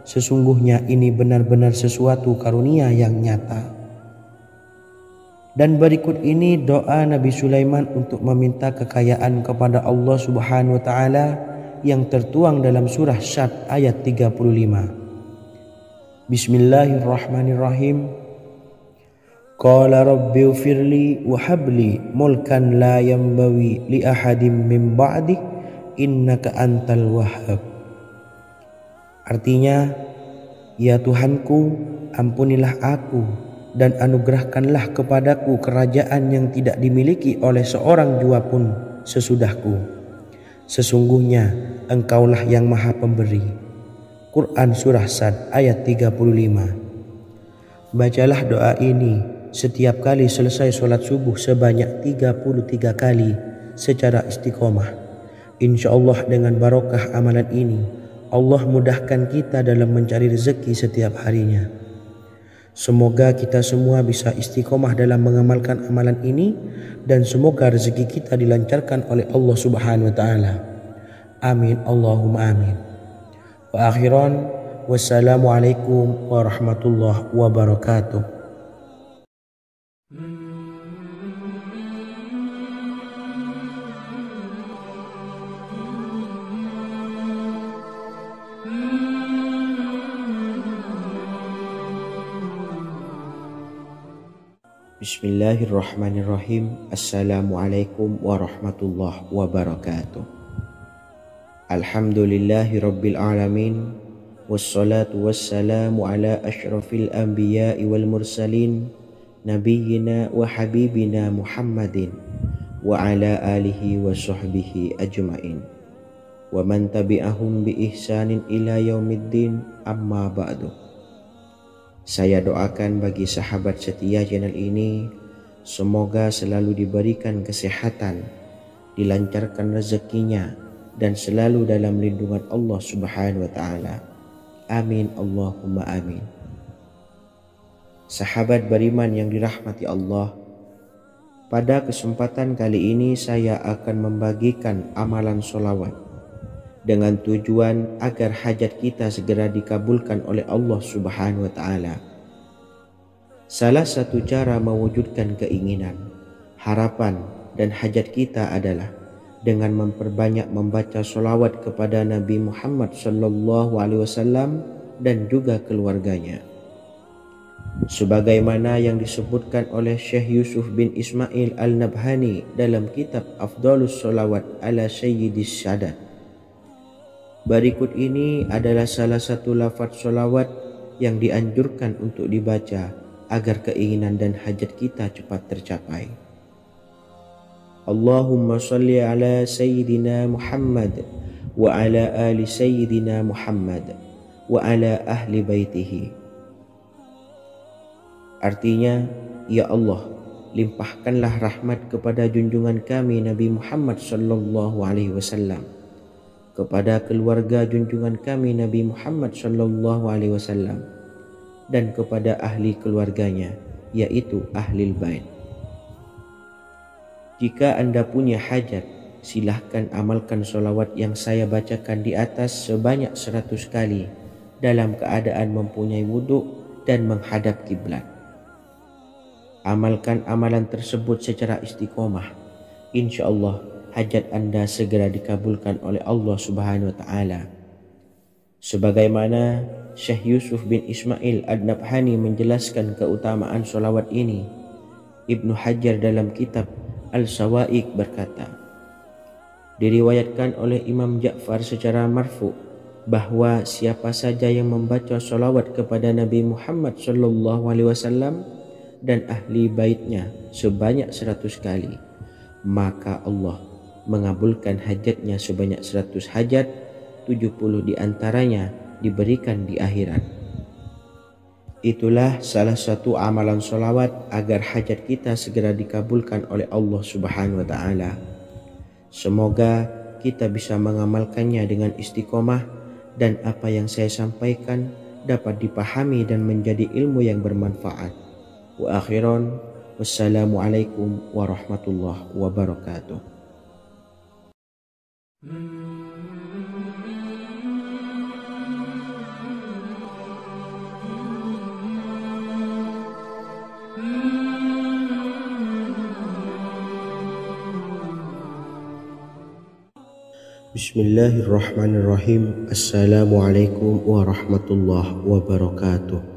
sesungguhnya ini benar-benar sesuatu karunia yang nyata. Dan berikut ini doa Nabi Sulaiman untuk meminta kekayaan kepada Allah Subhanahu wa Ta'ala yang tertuang dalam surah Syad ayat 35. Bismillahirrahmanirrahim. Qala rabbi ufirli wa habli mulkan la yanbawi li ahadim min ba'di innaka antal wahhab. Artinya, ya Tuhanku, ampunilah aku dan anugerahkanlah kepadaku kerajaan yang tidak dimiliki oleh seorang jua pun sesudahku. Sesungguhnya Engkaulah yang Maha Pemberi. Quran Surah Sad ayat 35. Bacalah doa ini setiap kali selesai sholat subuh sebanyak 33 kali secara istiqomah. Insya Allah dengan barokah amalan ini, Allah mudahkan kita dalam mencari rezeki setiap harinya. Semoga kita semua bisa istiqomah dalam mengamalkan amalan ini, dan semoga rezeki kita dilancarkan oleh Allah Subhanahu wa Ta'ala. Amin Allahumma amin. Wa akhiran, wassalamualaikum warahmatullahi wabarakatuh.
Bismillahirrahmanirrahim. Assalamualaikum warahmatullahi wabarakatuh. Alhamdulillahi rabbil alamin, wassalatu wassalamu ala ashrafil anbiya'i wal mursalin, nabiyyina wa habibina Muhammadin wa ala alihi wa sahbihi ajma'in, wa man tabi'ahum bi ihsanin ila yaumiddin, amma ba'du. Saya doakan bagi sahabat setia channel ini, semoga selalu diberikan kesehatan, dilancarkan rezekinya, dan selalu dalam lindungan Allah Subhanahu wa Ta'ala. Amin Allahumma amin. Sahabat beriman yang dirahmati Allah, pada kesempatan kali ini saya akan membagikan amalan sholawat dengan tujuan agar hajat kita segera dikabulkan oleh Allah Subhanahu wa Ta'ala. Salah satu cara mewujudkan keinginan, harapan, dan hajat kita adalah dengan memperbanyak membaca sholawat kepada Nabi Muhammad SAW dan juga keluarganya. Sebagaimana yang disebutkan oleh Syekh Yusuf bin Ismail Al-Nabhani dalam kitab Afdhalus Sholawat ala Sayyidis Sadat. Berikut ini adalah salah satu lafaz sholawat yang dianjurkan untuk dibaca agar keinginan dan hajat kita cepat tercapai. Allahumma salli ala Sayyidina Muhammad wa ala ali Sayyidina Muhammad wa ala ahli baitihi. Artinya, ya Allah,
limpahkanlah rahmat kepada junjungan kami Nabi Muhammad sallallahu alaihi wasallam, kepada keluarga junjungan kami Nabi Muhammad sallallahu alaihi wasallam, dan kepada ahli keluarganya, yaitu ahlil bait. Jika anda punya hajat, silahkan amalkan solawat yang saya bacakan di atas sebanyak 100 kali dalam keadaan mempunyai wuduk dan menghadap kiblat. Amalkan amalan tersebut secara istiqomah. InsyaAllah hajat anda segera dikabulkan oleh Allah Subhanahu wa Ta'ala. Sebagaimana Syekh Yusuf bin Ismail Ad-Nabhani menjelaskan keutamaan solawat ini, Ibnu Hajar dalam kitab Al-Sawa'iq berkata, diriwayatkan oleh Imam Ja'far secara marfu bahwa siapa saja yang membaca solawat kepada Nabi Muhammad sallallahu alaihi wasallam dan ahli baitnya sebanyak 100 kali, maka Allah mengabulkan hajatnya sebanyak 100 hajat, 70 diantaranya diberikan di akhirat. Itulah salah satu amalan solawat agar hajat kita segera dikabulkan oleh Allah Subhanahu wa Ta'ala. Semoga kita bisa mengamalkannya dengan istiqomah dan apa yang saya sampaikan dapat dipahami dan menjadi ilmu yang bermanfaat. Wa akhiran, wassalamualaikum warahmatullahi wabarakatuh.
Bismillahirrahmanirrahim. Assalamualaikum warahmatullahi wabarakatuh.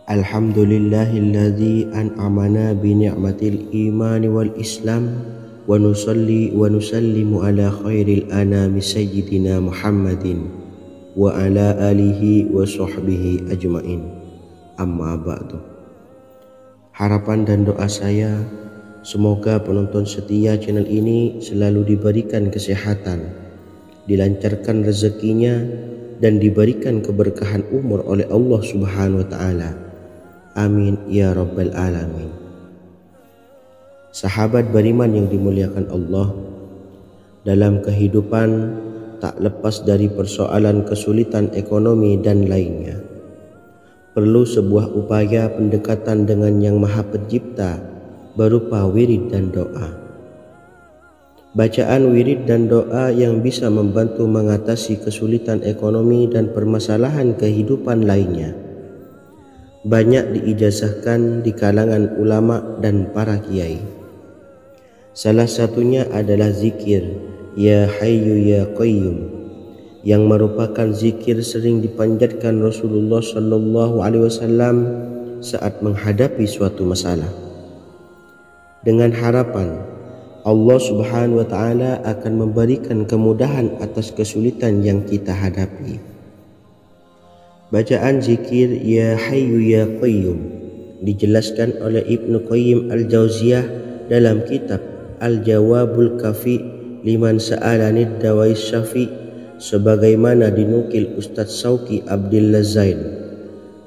Alhamdulillahilladzi an'amana bi ni'matil imani wal islam wa nusalli wa nusallimu ala khairil anami sayyidina Muhammadin wa ala alihi wa sahbihi ajmain. Amma ba'du. Harapan dan doa saya, semoga penonton setia channel ini selalu diberikan kesehatan, dilancarkan rezekinya, dan diberikan keberkahan umur oleh Allah Subhanahu wa Ta'ala. Amin ya rabbal alamin. Sahabat beriman yang dimuliakan Allah, dalam kehidupan tak lepas dari persoalan kesulitan ekonomi dan lainnya. Perlu sebuah upaya pendekatan dengan Yang Maha Pencipta berupa wirid dan doa. Bacaan wirid dan doa yang bisa membantu mengatasi kesulitan ekonomi dan permasalahan kehidupan lainnya banyak diijazahkan di kalangan ulama dan para kiai. Salah satunya adalah zikir Ya Hayyu Ya Qayyum, yang merupakan zikir sering dipanjatkan Rasulullah sallallahu alaihi wasallam saat menghadapi suatu masalah, dengan harapan Allah Subhanahu wa Ta'ala akan memberikan kemudahan atas kesulitan yang kita hadapi. Bacaan zikir Ya Hayyu Ya Qayyum dijelaskan oleh Ibnu Qayyim Al-Jauziyah dalam kitab Al-Jawabul Kafi liman sa'alanid dawais syafi, sebagaimana dinukil Ustadz Sauki Abdillah Zain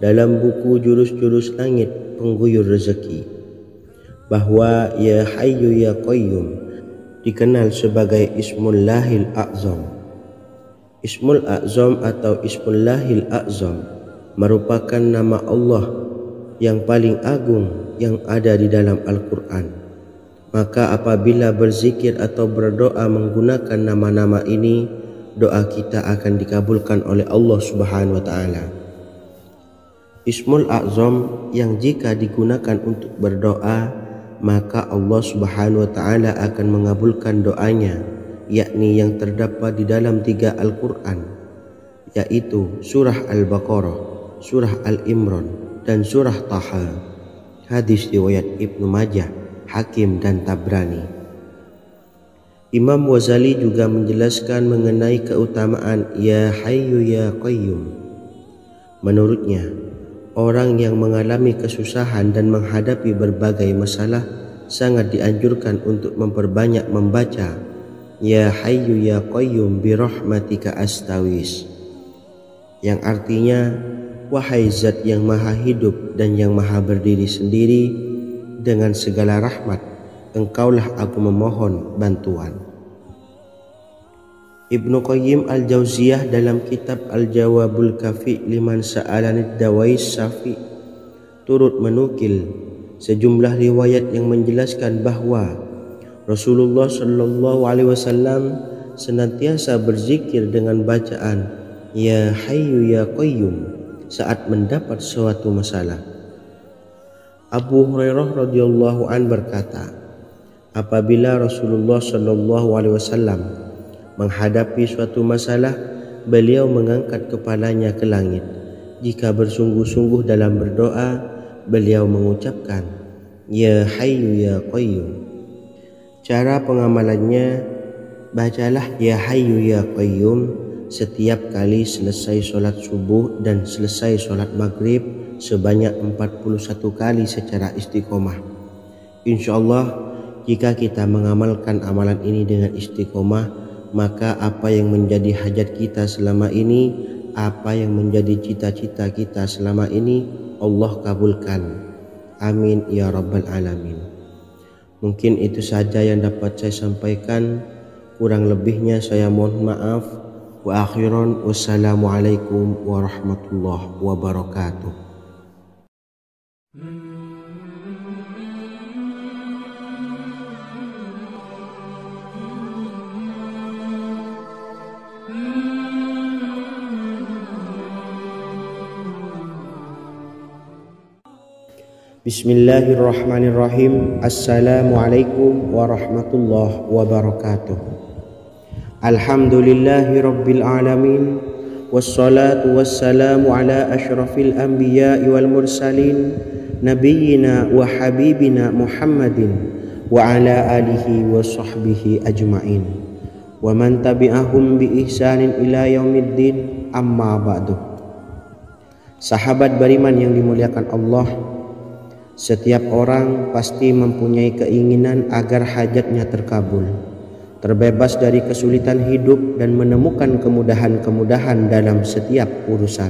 dalam buku Jurus-Jurus Langit Pengguyur Rezeki, bahwa Ya Hayyu Ya Qayyum dikenal sebagai Ismullahil A'zam. Ismul A'zam atau Ismullahil A'zam merupakan nama Allah yang paling agung yang ada di dalam Al-Quran. Maka apabila berzikir atau berdoa menggunakan nama-nama ini, doa kita akan dikabulkan oleh Allah Subhanahu wa Ta'ala. Ismul A'zam yang jika digunakan untuk berdoa, maka Allah Subhanahu wa Ta'ala akan mengabulkan doanya, yakni yang terdapat di dalam 3 Al-Quran, yaitu surah Al-Baqarah, surah Al-Imran, dan surah Taha. Hadis riwayat Ibnu Majah, Hakim, dan Tabrani. Imam Ghazali juga menjelaskan mengenai keutamaan Ya Hayyu Ya Qayyum. Menurutnya, orang yang mengalami kesusahan dan menghadapi berbagai masalah sangat dianjurkan untuk memperbanyak membaca Ya Hayyu Ya Qayyum bi rahmatika astawis, yang artinya, wahai zat yang maha hidup dan yang maha berdiri sendiri, dengan segala rahmat, engkaulah aku memohon bantuan. Ibnu Qayyim al-Jauziyah dalam kitab Al-Jawabul Kafi liman sa'alanid dawais syafi turut menukil sejumlah riwayat yang menjelaskan bahwa Rasulullah Shallallahu Alaihi Wasallam senantiasa berzikir dengan bacaan Ya Hayyu Ya Qayyum saat mendapat suatu masalah. Abu Hurairah radhiyallahu an berkata, apabila Rasulullah Shallallahu Alaihi Wasallam menghadapi suatu masalah, beliau mengangkat kepalanya ke langit. Jika bersungguh-sungguh dalam berdoa, beliau mengucapkan Ya Hayyu Ya Qayyum. Cara pengamalannya, bacalah Ya Hayyu Ya Qayyum setiap kali selesai sholat subuh dan selesai sholat maghrib sebanyak 41 kali secara istiqomah. Insyaallah, jika kita mengamalkan amalan ini dengan istiqomah, maka apa yang menjadi hajat kita selama ini, apa yang menjadi cita-cita kita selama ini, Allah kabulkan. Amin ya rabbal alamin. Mungkin itu saja yang dapat saya sampaikan. Kurang lebihnya saya mohon maaf. Wa akhiran, wassalamualaikum warahmatullahi wabarakatuh. Bismillahirrahmanirrahim. Assalamualaikum warahmatullahi wabarakatuh. Alhamdulillahi rabbil alamin. Wassalatu wassalamu ala ashrafil anbiya'i wal mursalin nabiyyina wa habibina Muhammadin wa ala alihi wa sahbihi ajma'in wa man tabi'ahum bi ihsanin ila yaumiddin, amma ba'du. Sahabat beriman yang dimuliakan Allah, setiap orang pasti mempunyai keinginan agar hajatnya terkabul, terbebas dari kesulitan hidup dan menemukan kemudahan-kemudahan dalam setiap urusan.